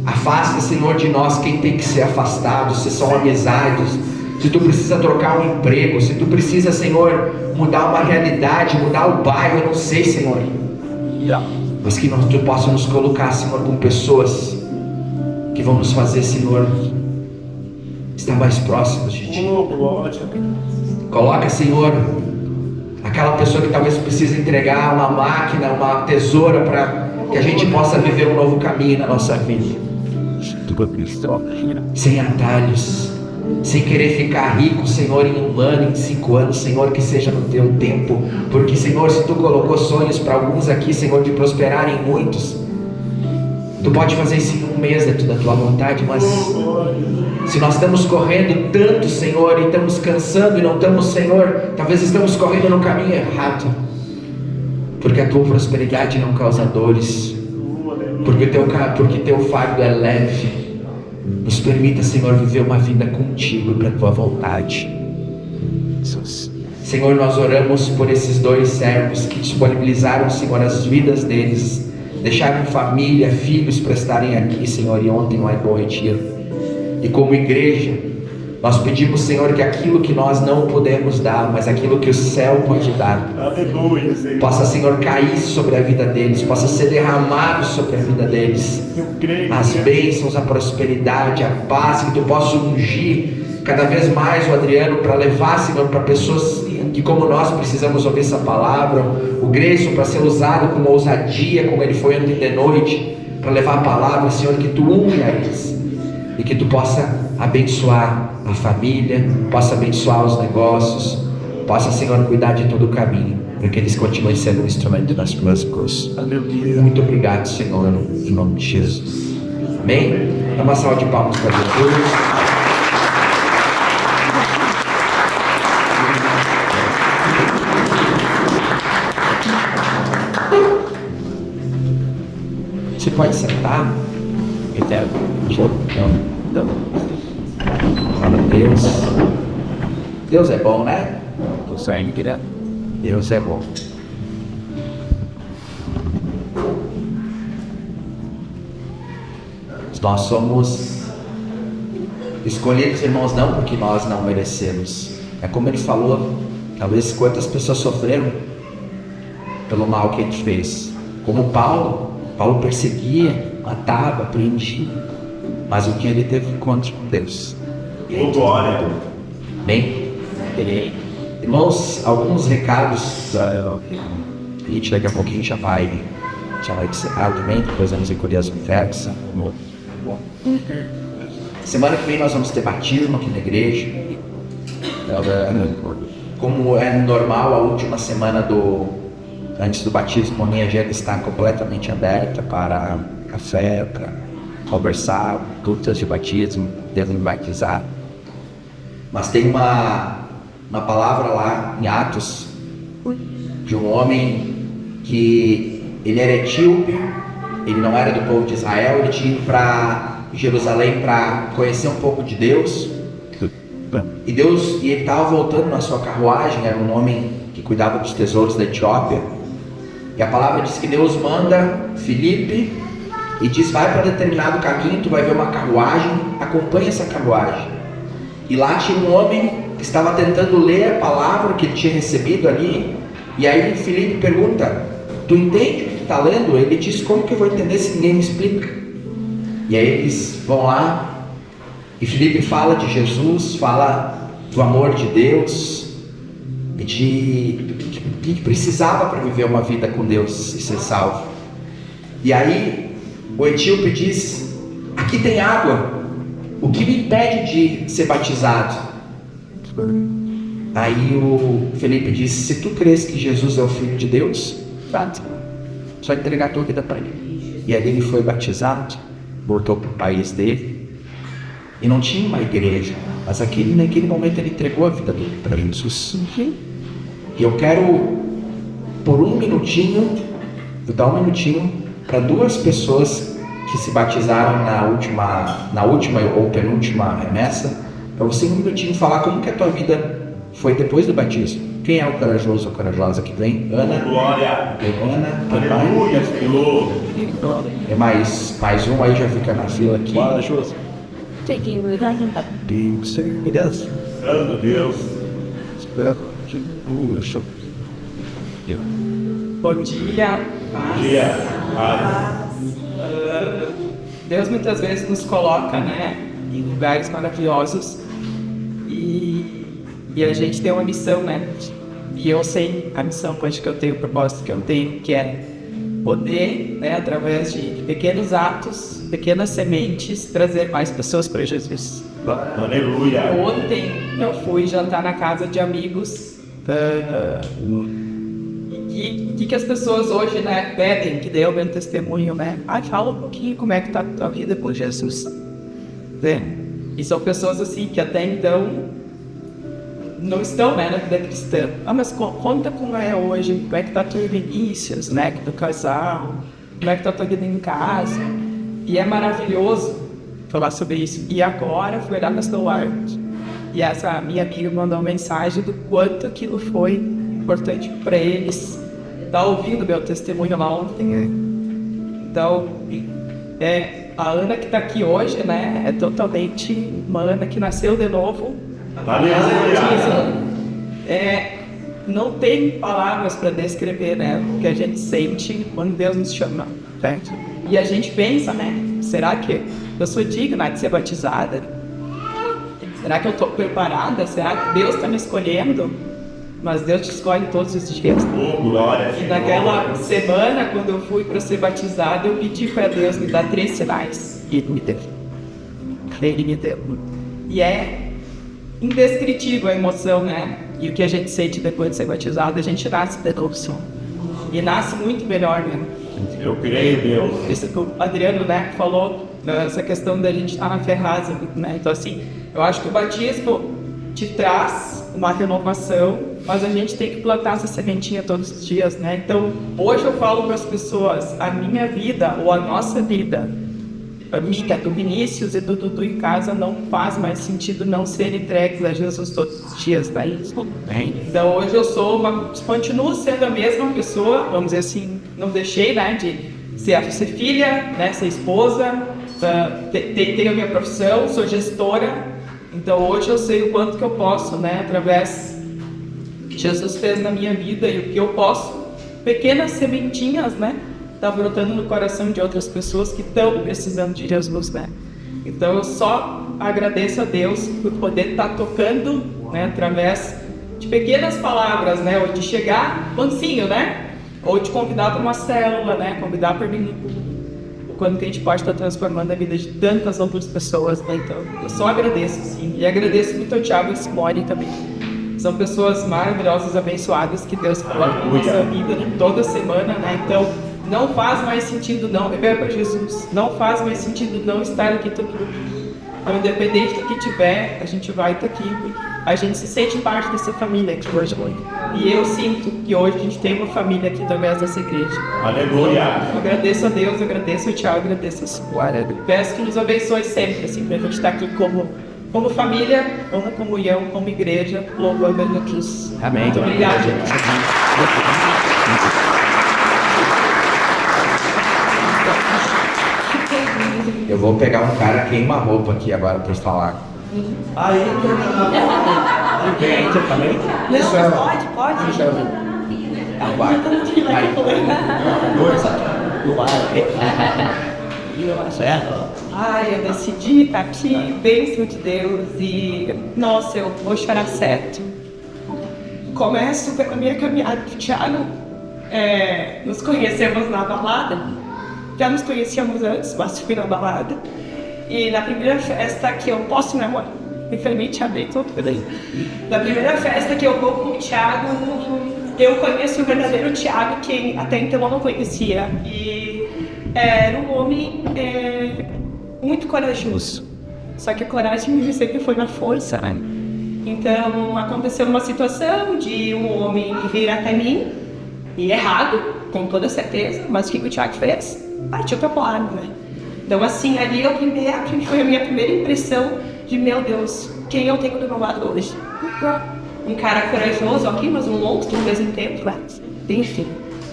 Afasta, Senhor, de nós quem tem que ser afastado. Se são amizades, se Tu precisa trocar um emprego, se Tu precisa, Senhor, mudar uma realidade, mudar o bairro, eu não sei, Senhor, mas que Tu possa nos colocar, Senhor, com pessoas que vão nos fazer, Senhor, estar mais próximos de Ti. Coloca, Senhor, aquela pessoa que talvez precise entregar uma máquina, uma tesoura, para que a gente possa viver um novo caminho na nossa vida, sem atalhos, sem querer ficar rico, Senhor, em 1 ano, em 5 anos, Senhor, que seja no Teu tempo. Porque, Senhor, se Tu colocou sonhos para alguns aqui, Senhor, de prosperarem muitos, Tu pode fazer isso em 1 mês dentro da Tua vontade. Mas se nós estamos correndo tanto, Senhor, e estamos cansando e não estamos, Senhor, talvez estamos correndo no caminho errado, porque a Tua prosperidade não causa dores, porque Teu fardo é leve. Nos permita, Senhor, viver uma vida contigo para a Tua vontade. Senhor, nós oramos por esses 2 servos que disponibilizaram, Senhor, as vidas deles, deixaram família, filhos para estarem aqui, Senhor, e ontem no Bom Retiro. E como igreja, nós pedimos, Senhor, que aquilo que nós não podemos dar, mas aquilo que o céu pode dar, aleluia, Senhor, possa, Senhor, cair sobre a vida deles, possa ser derramado sobre a vida deles. As bênçãos, a prosperidade, a paz, que Tu possa ungir cada vez mais o Adriano para levar, Senhor, para pessoas que como nós precisamos ouvir essa palavra. O Grayson para ser usado com ousadia, como ele foi ontem de noite, para levar a palavra, Senhor, que Tu unge a eles e que Tu possa abençoar a família, possa abençoar os negócios, possa, Senhor, cuidar de todo o caminho, para que eles continuem sendo um instrumento das Tuas cruzes. Muito obrigado, Senhor, em nome de Jesus. Amém? Dá uma salva de palmas para Jesus. Você pode sentar. Glória a Deus. Deus é bom, né? Deus é bom. Nós somos escolhidos, irmãos, não porque nós não merecemos. É como ele falou, talvez quantas pessoas sofreram pelo mal que ele fez. Como Paulo perseguia, matava, prendia, mas o que ele teve encontro com Deus. Glória. Bem, irmãos, alguns recados. A gente daqui a pouquinho já vai encerrar também, depois vamos recolher as ofertas. Semana que vem nós vamos ter batismo aqui na igreja. Como é normal, a última semana antes do batismo, a minha agenda está completamente aberta para café, para conversar, cultos de batismo, Deus me batizar. Mas tem uma palavra lá em Atos de um homem que ele era etíope, ele não era do povo de Israel, ele tinha ido para Jerusalém para conhecer um pouco de Deus. E ele estava voltando na sua carruagem, era um homem que cuidava dos tesouros da Etiópia. E a palavra diz que Deus manda Filipe e diz: vai para determinado caminho, tu vai ver uma carruagem, acompanha essa carruagem. E lá tinha um homem que estava tentando ler a palavra que ele tinha recebido ali. E aí Filipe pergunta: tu entende o que tu está lendo? Ele diz: como que eu vou entender se ninguém me explica? E aí eles vão lá e Filipe fala de Jesus, fala do amor de Deus e que precisava para viver uma vida com Deus e ser salvo. E aí o etíope diz: aqui tem água, o que me impede de ser batizado? Aí o Felipe disse: se tu crês que Jesus é o Filho de Deus, só entregar a tua vida para ele. E aí ele foi batizado, voltou para o país dele, e não tinha uma igreja, mas naquele momento ele entregou a vida dele para Jesus. E eu quero, por um minutinho, vou dar um minutinho para duas pessoas que se batizaram na última ou penúltima remessa, para você um minutinho falar como que a tua vida foi depois do batismo. Quem é o corajoso ou corajosa que vem? Ana? Glória. Ana? Aleluia, Senhor. É mais um aí, já fica na fila aqui. Corajoso. Santo Deus. Bom dia. Bom dia. Deus muitas vezes nos coloca, em lugares maravilhosos e a gente tem uma missão, E eu sei a missão que eu tenho, o propósito que eu tenho, que é poder, através de pequenos atos, pequenas sementes, trazer mais pessoas para Jesus. Aleluia. Ontem eu fui jantar na casa de amigos e que as pessoas hoje, pedem que dê o meu testemunho, fala um pouquinho como é que tá a tua vida com Jesus. E são pessoas assim que até então não estão, na vida cristã. Mas conta como é hoje, como é que tá teu Vinícius, do casal, como é que tá tua vida em casa. E é maravilhoso falar sobre isso. E agora fui olhar na celular e essa minha amiga mandou uma mensagem do quanto aquilo foi importante para eles. Tá ouvindo meu testemunho lá ontem, Então, a Ana que tá aqui hoje, é totalmente uma Ana que nasceu de novo. Não tem palavras para descrever, o que a gente sente quando Deus nos chama, certo? E a gente pensa, será que eu sou digna de ser batizada? Será que eu estou preparada? Será que Deus está me escolhendo? Mas Deus te escolhe todos os dias. E naquela semana, quando eu fui para ser batizada, eu pedi para Deus me dar 3 sinais. E Ele me deu. Ele me deu. E é indescritível a emoção, E o que a gente sente depois de ser batizado, a gente nasce de novo. E nasce muito melhor, Eu creio, Deus. Isso que o Adriano, falou, essa questão da gente estar na ferraza, Então, assim, eu acho que o batismo te traz uma renovação, mas a gente tem que plantar essa sementinha todos os dias, Então, hoje eu falo para as pessoas, a minha vida ou a nossa vida para mim, que é do Vinícius e do Dudu em casa, não faz mais sentido não ser entregue a Jesus todos os dias, né? Então hoje eu continuo sendo a mesma pessoa, vamos dizer assim, não deixei, né, de ser filha, né, ser esposa, tenho a minha profissão, sou gestora, então hoje eu sei o quanto que eu posso, né, através que Jesus fez na minha vida e o que eu posso, pequenas sementinhas, né, tá brotando no coração de outras pessoas que estão precisando de Jesus, né. Então eu só agradeço a Deus por poder estar tocando, né, através de pequenas palavras, né, ou de chegar mansinho, né, ou de convidar para uma célula, né, convidar para mim, quando que a gente pode estar transformando a vida de tantas outras pessoas, né, então eu só agradeço, sim, e agradeço muito ao Thiago e a Simone também. São pessoas maravilhosas, abençoadas, que Deus coloca na nossa vida, né, toda semana, né, então não faz mais sentido não viver para Jesus, não faz mais sentido não estar aqui todo mundo. Então, independente do que tiver, a gente vai estar aqui, a gente se sente parte dessa família aqui hoje. E eu sinto que hoje a gente tem uma família aqui através dessa igreja. Aleluia! Eu agradeço a Deus, eu agradeço ao Thiago, eu agradeço a Suara. Peço que nos abençoe sempre, assim, para a gente estar aqui como família, como comunhão, como igreja, louvando a Jesus. Amém. Muito obrigado, gente. Eu vou pegar um cara queima-roupa aqui agora para falar. Aí, vem também? Pode. Deixa eu ver. Não vai. Certo? Ai, eu decidi estar aqui, bênção de Deus, e nossa, eu vou chorar certo. Começo pela minha caminhada com o Thiago. Nos conhecemos na balada, já nos conhecíamos antes, mas fui na balada. E na primeira festa que eu posso namorar, infelizmente abri todo. Na primeira festa que eu vou com o Thiago, eu conheço o verdadeiro Thiago, que até então eu não conhecia. E era um homem muito corajoso. Só que a coragem sempre foi na força, né? Então aconteceu uma situação de um homem vir até mim, e errado, com toda certeza, mas o que o Thiago fez? Partiu pra porrada, né? Então assim, ali foi a minha primeira impressão de, meu Deus, quem eu tenho do meu lado hoje? Um cara corajoso, ok, mas um monstro ao mesmo tempo, né? Enfim.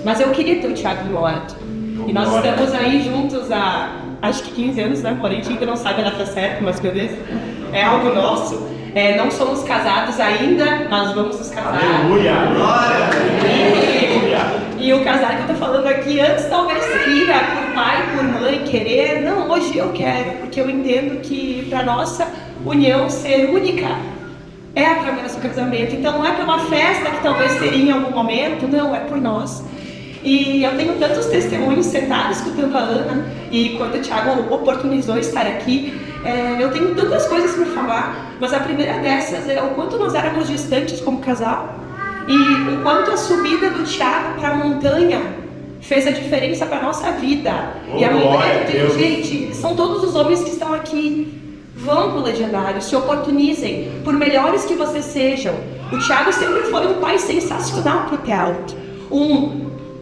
Mas eu queria ter o Thiago do meu lado. E nós estamos aí juntos há, acho que 15 anos, né? Porém, a gente ainda não sabe a data certa, mas beleza. É algo nosso. Não somos casados ainda, mas vamos nos casar. Aleluia! Glória! E o casar que eu tô falando aqui, antes talvez seria por pai, por mãe, querer. Não, hoje eu quero, porque eu entendo que pra nossa união ser única é através do casamento. Então não é pela festa que talvez seria em algum momento, não, é por nós. E eu tenho tantos testemunhos sentados escutando a Ana, e quando o Thiago oportunizou estar aqui, eu tenho tantas coisas para falar, mas a primeira dessas é o quanto nós éramos distantes como casal, e o quanto a subida do Thiago para a montanha fez a diferença para a nossa vida. E a mulher, gente, são todos os homens que estão aqui. Vão pro Legendário, se oportunizem, por melhores que vocês sejam. O Thiago sempre foi um pai sensacional pro Theo.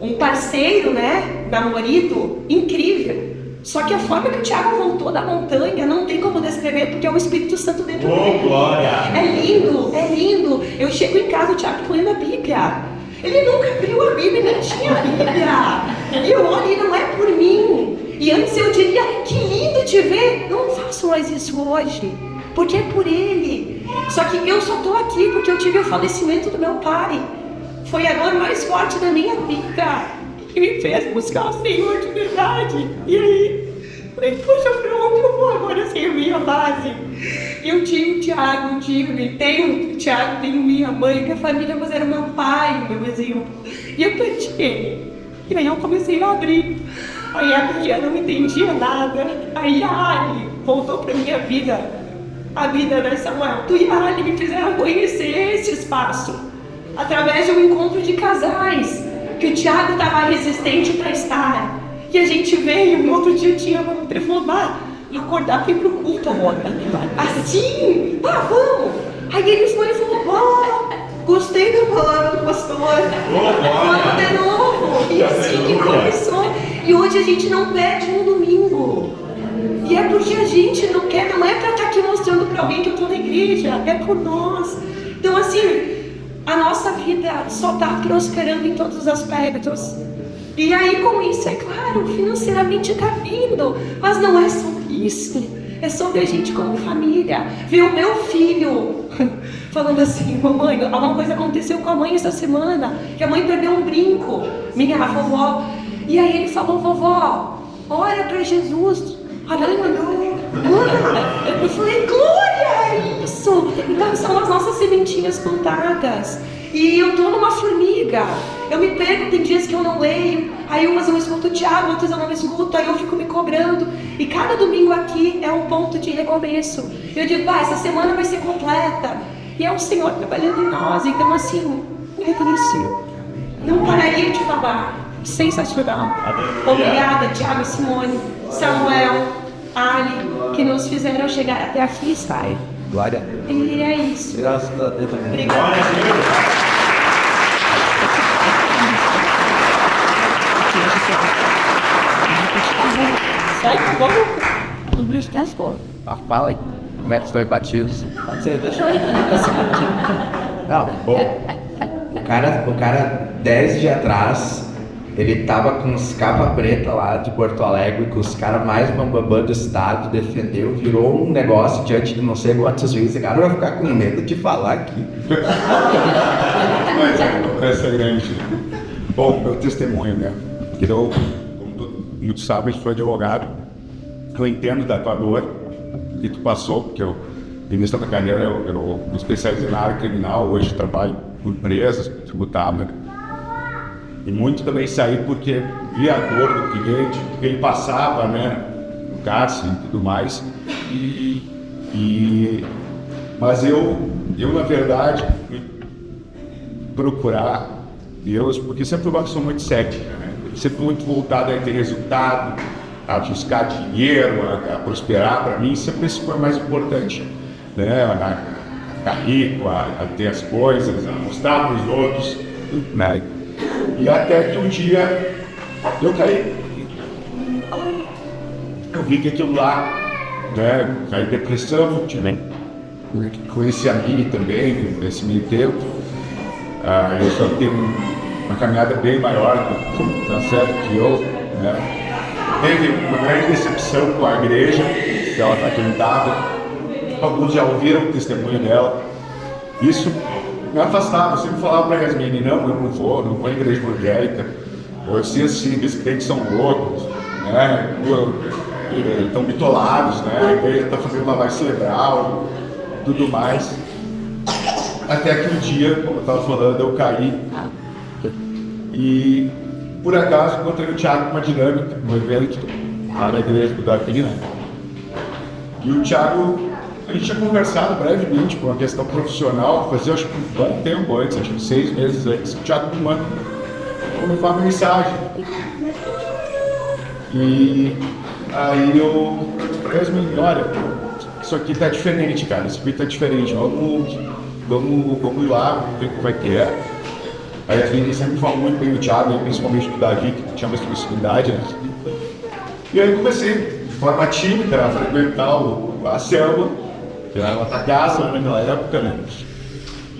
Um parceiro, né, namorado incrível. Só que a forma que o Thiago voltou da montanha não tem como descrever, porque é o Espírito Santo dentro dele. Glória! É lindo, é lindo. Eu chego em casa, o Thiago tá lendo a Bíblia. Ele nunca abriu a Bíblia, nem tinha a Bíblia. E eu olho e não é por mim. E antes eu diria, que lindo te ver. Não faço mais isso hoje, porque é por ele. Só que eu só tô aqui porque eu tive o falecimento do meu pai. Foi a dor mais forte da minha vida, que me fez buscar o Senhor de verdade. E aí, falei, poxa, pra onde eu vou agora sem a minha base? Eu tinha o Thiago, tenho o Thiago, tenho minha mãe, minha família, mas era meu pai, meu vizinho. E eu perdi ele. E aí eu comecei a abrir. Aí a Bia não entendia nada. Aí a Ali voltou pra minha vida. A vida da Samuel. Tu e a Ali me fizeram conhecer esse espaço através de um encontro de casais, que o Thiago estava resistente para estar. E a gente veio, no outro dia tinha uma transformar, acordar para ir pro culto, amor. Assim, tá, vamos. Aí eles foram e falaram, gostei do plano do pastor. Vamos de novo. E assim que começou. E hoje a gente não perde um domingo. E é porque a gente não quer, não é para estar aqui mostrando para alguém que eu estou na igreja, é por nós. Então assim, a nossa vida só está prosperando em todos os aspectos. E aí com isso, é claro, financeiramente está vindo, mas não é só isso. É sobre a gente como família. Ver o meu filho falando assim, mamãe, alguma coisa aconteceu com a mãe essa semana, que a mãe perdeu um brinco, minha vovó. E aí ele falou, vovó, ora para Jesus. Eu falei, glória, é isso. Então são as nossas sementinhas plantadas. E eu tô numa formiga. Eu me pego, tem dias que eu não leio. Aí umas eu escuto o Thiago, outras eu não escuto. Aí eu fico me cobrando. E cada domingo aqui é um ponto de recomeço. Eu digo, essa semana vai ser completa. E é o Senhor trabalhando em nós. Então assim, é isso. Não pararia de falar. Sensacional. Obrigada, Thiago, Simone, Samuel, Ali, que nos fizeram chegar até aqui, sai. Glória. E é isso. Graças a Deus. Obrigada. Sai, vamos. Tudo isso que é só. Fala aí. Como é que foi batido? Você deixa eu ir. Não, o cara 10 dias atrás, ele tava com os capa preta lá de Porto Alegre, com os caras mais bambambam do estado, defendeu, virou um negócio diante de não sei quantos vezes. O cara vai ficar com medo de falar aqui. Mas essa é grande. Bom, meu testemunho, né? Eu, como muitos sabem, sou advogado. Eu entendo da tua dor que tu passou, porque eu, no início da carreira, eu me especializei na área criminal, hoje trabalho por empresas, tributável. E muito também saí porque via a dor do cliente, porque ele passava, né, no cárcere e tudo mais. Mas eu na verdade, fui procurar Deus, porque sempre eu sou muito cético, né? Sempre muito voltado a ter resultado, a buscar dinheiro, a prosperar. Para mim, sempre isso foi mais importante, né? A ficar rico, a ter as coisas, a mostrar para os outros, né? E até que um dia eu caí. Eu vi que aquilo lá, né? Caí em depressão, conheci a Mini também, nesse meio tempo. Eu só tenho uma caminhada bem maior, tá certo, que eu, né? Teve uma grande decepção com a igreja, que ela frequentava. Alguns já ouviram o testemunho dela. Isso me afastava, eu sempre falava para Yasmine, não, eu não vou à igreja evangélica. Eu sei assim, os crentes são loucos, né? Estão bitolados, né? A igreja está fazendo lavagem cerebral, tudo mais. Até que um dia, como eu estava falando, eu caí. E por acaso encontrei o Thiago com uma dinâmica, um evento lá na igreja do Darpina. E o Thiago, a gente tinha conversado brevemente com a questão profissional, fazia acho que um bom tempo antes, acho que 6 meses antes, o Thiago me manda uma mensagem. E aí eu falei, olha, isso aqui tá diferente, cara, isso aqui tá diferente, vamos ir lá, ver o que vai ter. Aí a gente sempre falou muito bem do Thiago, principalmente do Davi, que tinha mais proximidade, né? E aí eu comecei, de forma tímida, a frequentar a Selma, que era uma casa naquela época, né?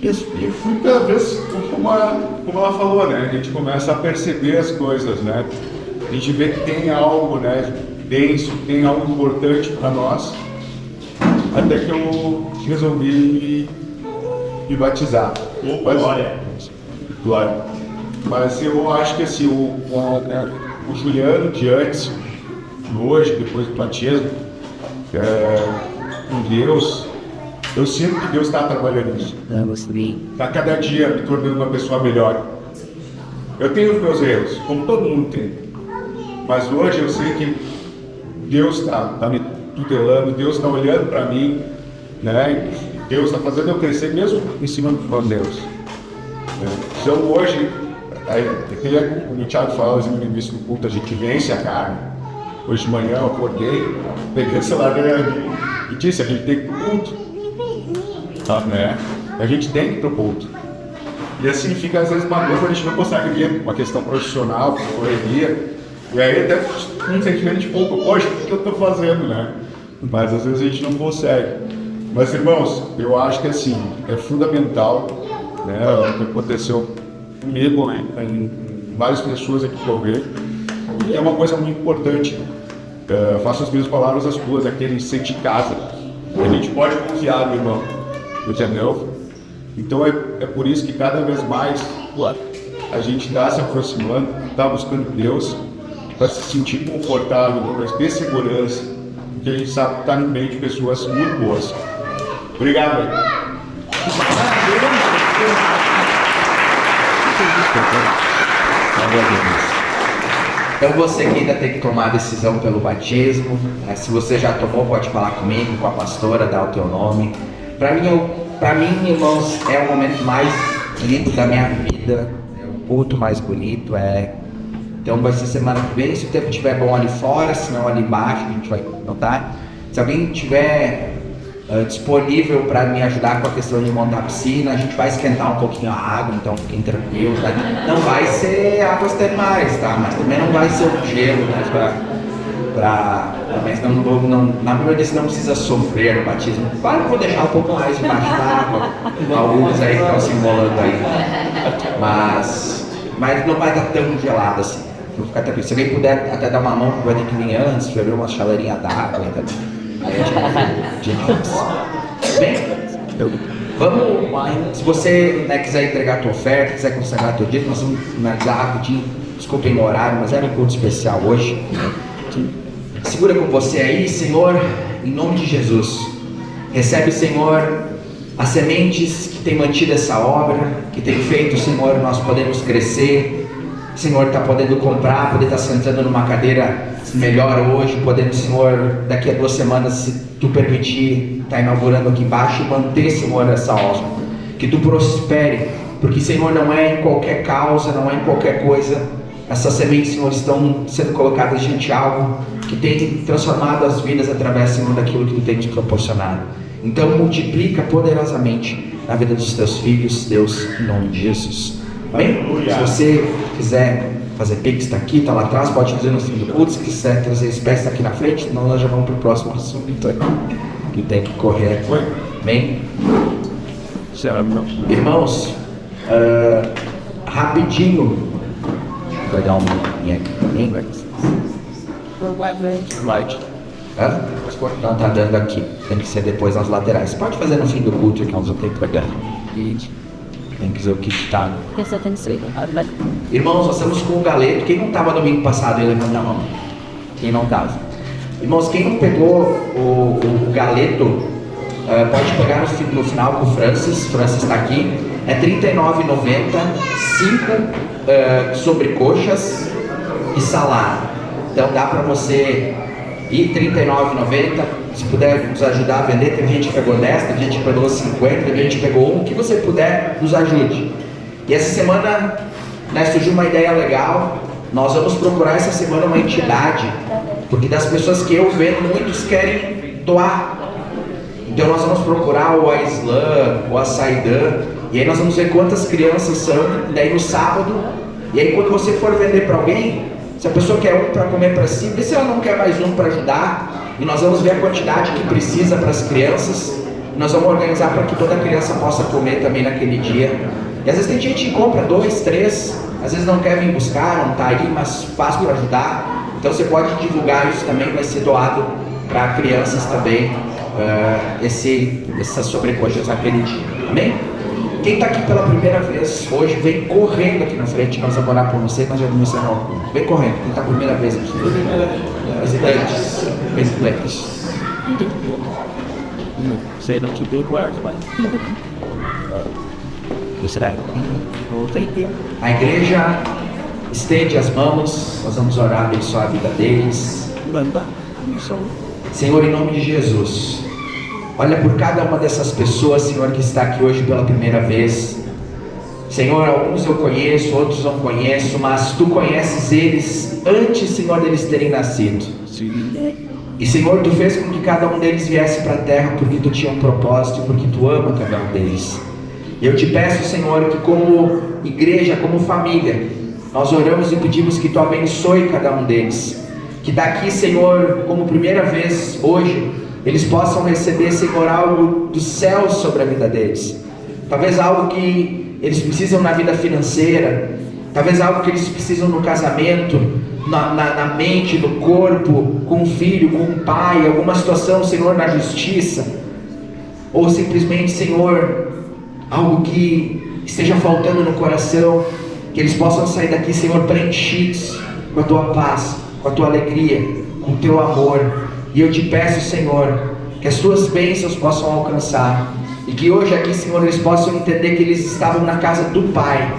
E fui cada vez, como ela falou, né? A gente começa a perceber as coisas, né? A gente vê que tem algo, né? Denso, tem algo importante para nós. Até que eu resolvi me batizar. Glória. Mas eu acho que assim, o Juliano de antes, de hoje, depois do batismo, com Deus, eu sinto que Deus está trabalhando nisso. Está cada dia me tornando uma pessoa melhor. Eu tenho os meus erros, como todo mundo tem. Mas hoje eu sei que Deus está me tutelando, Deus está olhando para mim, né? Deus está fazendo eu crescer mesmo em cima do Deus. Então hoje, como o Thiago falou no início do culto, a gente vence a carne. Hoje de manhã eu acordei, peguei o celular dele e disse, a gente tem que ir pro culto. Né? A gente tem que ir pro culto. E assim fica às vezes uma coisa, a gente não consegue ver uma questão profissional, correria. E aí até um sentimento de culpa, poxa, o que eu estou fazendo, né? Mas às vezes a gente não consegue. Mas irmãos, eu acho que assim, é fundamental, né? O que aconteceu comigo, né? Em várias pessoas aqui que eu vejo, e é uma coisa muito importante. Faço as minhas palavras as tuas, aquele sente casa. A gente pode confiar no irmão, entendeu? Então é por isso que cada vez mais a gente está se aproximando, está buscando Deus, para se sentir confortável, para ter segurança, porque a gente sabe que está no meio de pessoas muito boas. Obrigado, velho. Então você que ainda tem que tomar a decisão pelo batismo, né? Se você já tomou, pode falar comigo, com a pastora, dar o teu nome. Para mim, irmãos, é o momento mais lindo da minha vida, é o culto mais bonito, Então vai ser semana que vem, se o tempo estiver bom ali fora, se não ali embaixo, a gente vai notar. Se alguém tiver disponível para me ajudar com a questão de montar a piscina, a gente vai esquentar um pouquinho a água, então fiquem tranquilos, tá? Não vai ser águas termais, tá? Mas também não vai ser um gelo, né? Mas na primeira vez não precisa sofrer o batismo. Claro que vou deixar um pouco mais debaixo d'água, alguns aí que estão se embolando aí, mas não vai estar tão gelado assim. Vou ficar tranquilo. Se alguém puder até dar uma mão, vai ter que vir antes, beber uma chaleirinha d'água, entendeu? Aí a gente bem, vamos, se você quiser entregar a tua oferta, quiser consagrar teu dia, nós vamos finalizar rapidinho, desculpem o horário, mas era um culto especial hoje. Segura com você aí, Senhor, em nome de Jesus, recebe, Senhor, as sementes que tem mantido essa obra, que tem feito, Senhor, nós podemos crescer. Senhor, está podendo comprar, poder estar sentando numa cadeira melhor hoje, podendo, Senhor, daqui a 2 semanas, se Tu permitir, estar inaugurando aqui embaixo e manter, Senhor, essa obra. Que Tu prospere, porque, Senhor, não é em qualquer causa, não é em qualquer coisa. Essas sementes, Senhor, estão sendo colocadas diante de algo que tem transformado as vidas através, Senhor, daquilo que Tu tem te proporcionado. Então, multiplica poderosamente na vida dos Teus filhos, Deus, em nome de Jesus. Amém? Se você quiser fazer pix, está aqui, está lá atrás, pode fazer no fim do culto. Se quiser trazer espécie, está aqui na frente, senão nós já vamos para o próximo assunto que tem que correr. Amém? Irmãos, rapidinho, vai dar uma minha aqui. Não está dando aqui, tem que ser depois nas laterais. Pode fazer no fim do culto, que nós vamos ter que pegar. Tem que dizer o que está. Irmãos, nós estamos com o galeto. Quem não estava domingo passado, ele levanta a mão. Quem não estava? Irmãos, quem não pegou o galeto, pode pegar no final com o Francis. Francis está aqui. É R$ 39,90, 5 sobrecoxas e salada. Então dá para você ir R$ 39,90. Se puder nos ajudar a vender, tem gente que pegou 10, tem gente que pegou 50, tem gente que pegou 1, o que você puder, nos ajude. E essa semana, surgiu uma ideia legal. Nós vamos procurar essa semana uma entidade, porque das pessoas que eu vejo, muitos querem doar. Então nós vamos procurar o Aislan, o Assaidan, e aí nós vamos ver quantas crianças são, daí no sábado. E aí quando você for vender para alguém, se a pessoa quer um para comer para si, vê se ela não quer mais um para ajudar. E nós vamos ver a quantidade que precisa para as crianças. Nós vamos organizar para que toda criança possa comer também naquele dia. E às vezes tem gente que compra 2, 3, às vezes não quer vir buscar, não está aí, mas faz para ajudar. Então você pode divulgar isso também, vai ser doado para crianças também, essas sobrecoxas naquele dia. Amém? Quem está aqui pela primeira vez hoje, vem correndo aqui na frente, nós vamos orar por você, nós já vamos encerrar o culto. Vem correndo, quem está a primeira vez aqui. Visitantes. Say not to big words, but A igreja estende as mãos, nós vamos orar, abençoar a vida deles. Senhor, em nome de Jesus, olha por cada uma dessas pessoas, Senhor, que está aqui hoje pela primeira vez. Senhor, alguns eu conheço, outros não conheço, mas Tu conheces eles antes, Senhor, deles terem nascido. E, Senhor, Tu fez com que cada um deles viesse para a terra porque Tu tinha um propósito, porque Tu ama cada um deles. E eu Te peço, Senhor, que como igreja, como família, nós oramos e pedimos que Tu abençoe cada um deles. Que daqui, Senhor, como primeira vez hoje, eles possam receber, Senhor, algo dos céus sobre a vida deles. Talvez algo que eles precisam na vida financeira, talvez algo que eles precisam no casamento, na mente, no corpo, com um filho, com um pai, alguma situação, Senhor, na justiça, ou simplesmente, Senhor, algo que esteja faltando no coração, que eles possam sair daqui, Senhor, preenchidos com a Tua paz, com a Tua alegria, com o Teu amor. E eu te peço, Senhor, que as Tuas bênçãos possam alcançar, e que hoje aqui, Senhor, eles possam entender que eles estavam na casa do Pai,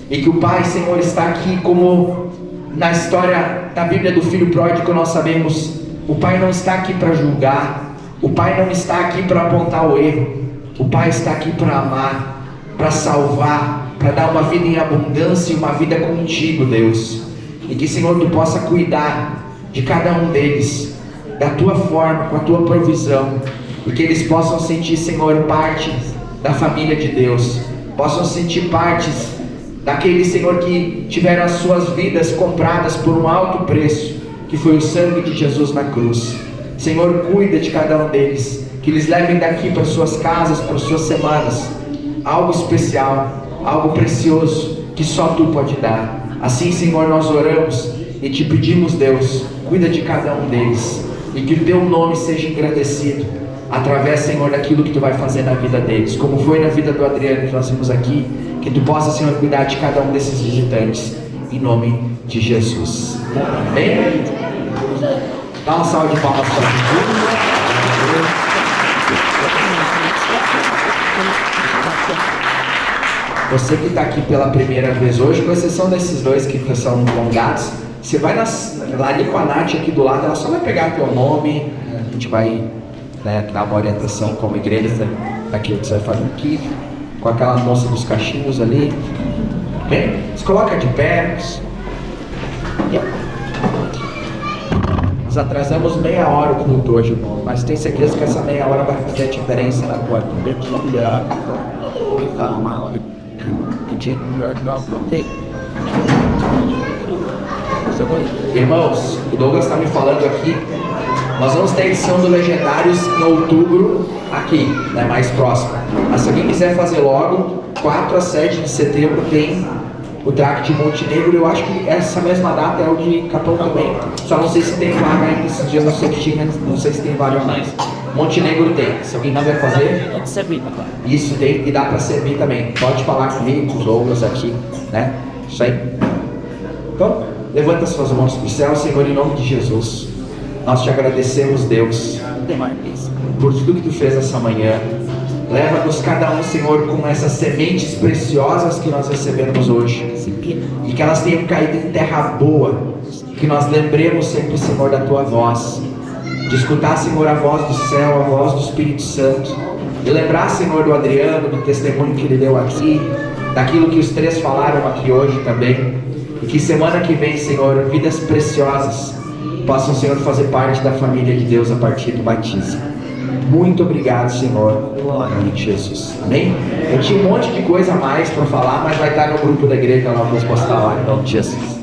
e que o Pai, Senhor, está aqui como na história da Bíblia do filho pródigo. Nós sabemos, o Pai não está aqui para julgar, o Pai não está aqui para apontar o erro, o Pai está aqui para amar, para salvar, para dar uma vida em abundância e uma vida contigo, Deus. E que, Senhor, Tu possa cuidar de cada um deles, da Tua forma, com a Tua provisão, e que eles possam sentir, Senhor, parte da família de Deus, possam sentir partes daqueles, Senhor, que tiveram as suas vidas compradas por um alto preço, que foi o sangue de Jesus na cruz. Senhor, cuida de cada um deles, que eles levem daqui para suas casas, para suas semanas, algo especial, algo precioso, que só Tu pode dar. Assim, Senhor, nós oramos e Te pedimos, Deus, cuida de cada um deles, e que o Teu nome seja engrandecido, através, Senhor, daquilo que Tu vai fazer na vida deles, como foi na vida do Adriano que nós vimos aqui. Que Tu possa, Senhor, cuidar de cada um desses visitantes, em nome de Jesus. Amém? Dá uma salva de palmas para Jesus. Você que está aqui pela primeira vez hoje, com exceção desses dois que são convidados, você vai lá ali com a Nath aqui do lado, ela só vai pegar teu nome, a gente vai dar uma orientação como igreja daquilo que você vai fazer aqui, com aquela moça dos cachinhos ali. Bem, se coloca de pé. Nós atrasamos meia hora o culto hoje, irmão, mas tenho certeza que essa meia hora vai fazer a diferença na tua vida. Irmãos, o Douglas está me falando aqui, nós vamos ter a edição do Legendários em outubro aqui, mais próximo. Mas se alguém quiser fazer logo, 4 a 7 de setembro tem o Track de Montenegro. Eu acho que essa mesma data é o de Capão também. Só não sei se tem vaga ainda esses dias, não sei se tem vaga mais. Montenegro tem. Se alguém não vai fazer, isso tem, e dá para servir também. Pode falar comigo, com os Douglas aqui, né? Isso aí. Então, levanta suas mãos para o céu, Senhor, em nome de Jesus. Nós Te agradecemos, Deus, por tudo que Tu fez essa manhã. Leva-nos cada um, Senhor, com essas sementes preciosas que nós recebemos hoje, e que elas tenham caído em terra boa, que nós lembremos sempre, Senhor, da Tua voz, de escutar, Senhor, a voz do céu, a voz do Espírito Santo, de lembrar, Senhor, do Adriano, do testemunho que ele deu aqui, daquilo que os 3 falaram aqui hoje também, e que semana que vem, Senhor, vidas preciosas possam, Senhor, fazer parte da família de Deus a partir do batismo. Muito obrigado, Senhor, em nome de Jesus. Amém? Eu tinha um monte de coisa a mais para falar, mas vai estar no grupo da igreja, nós vamos postar lá, em nome de Jesus.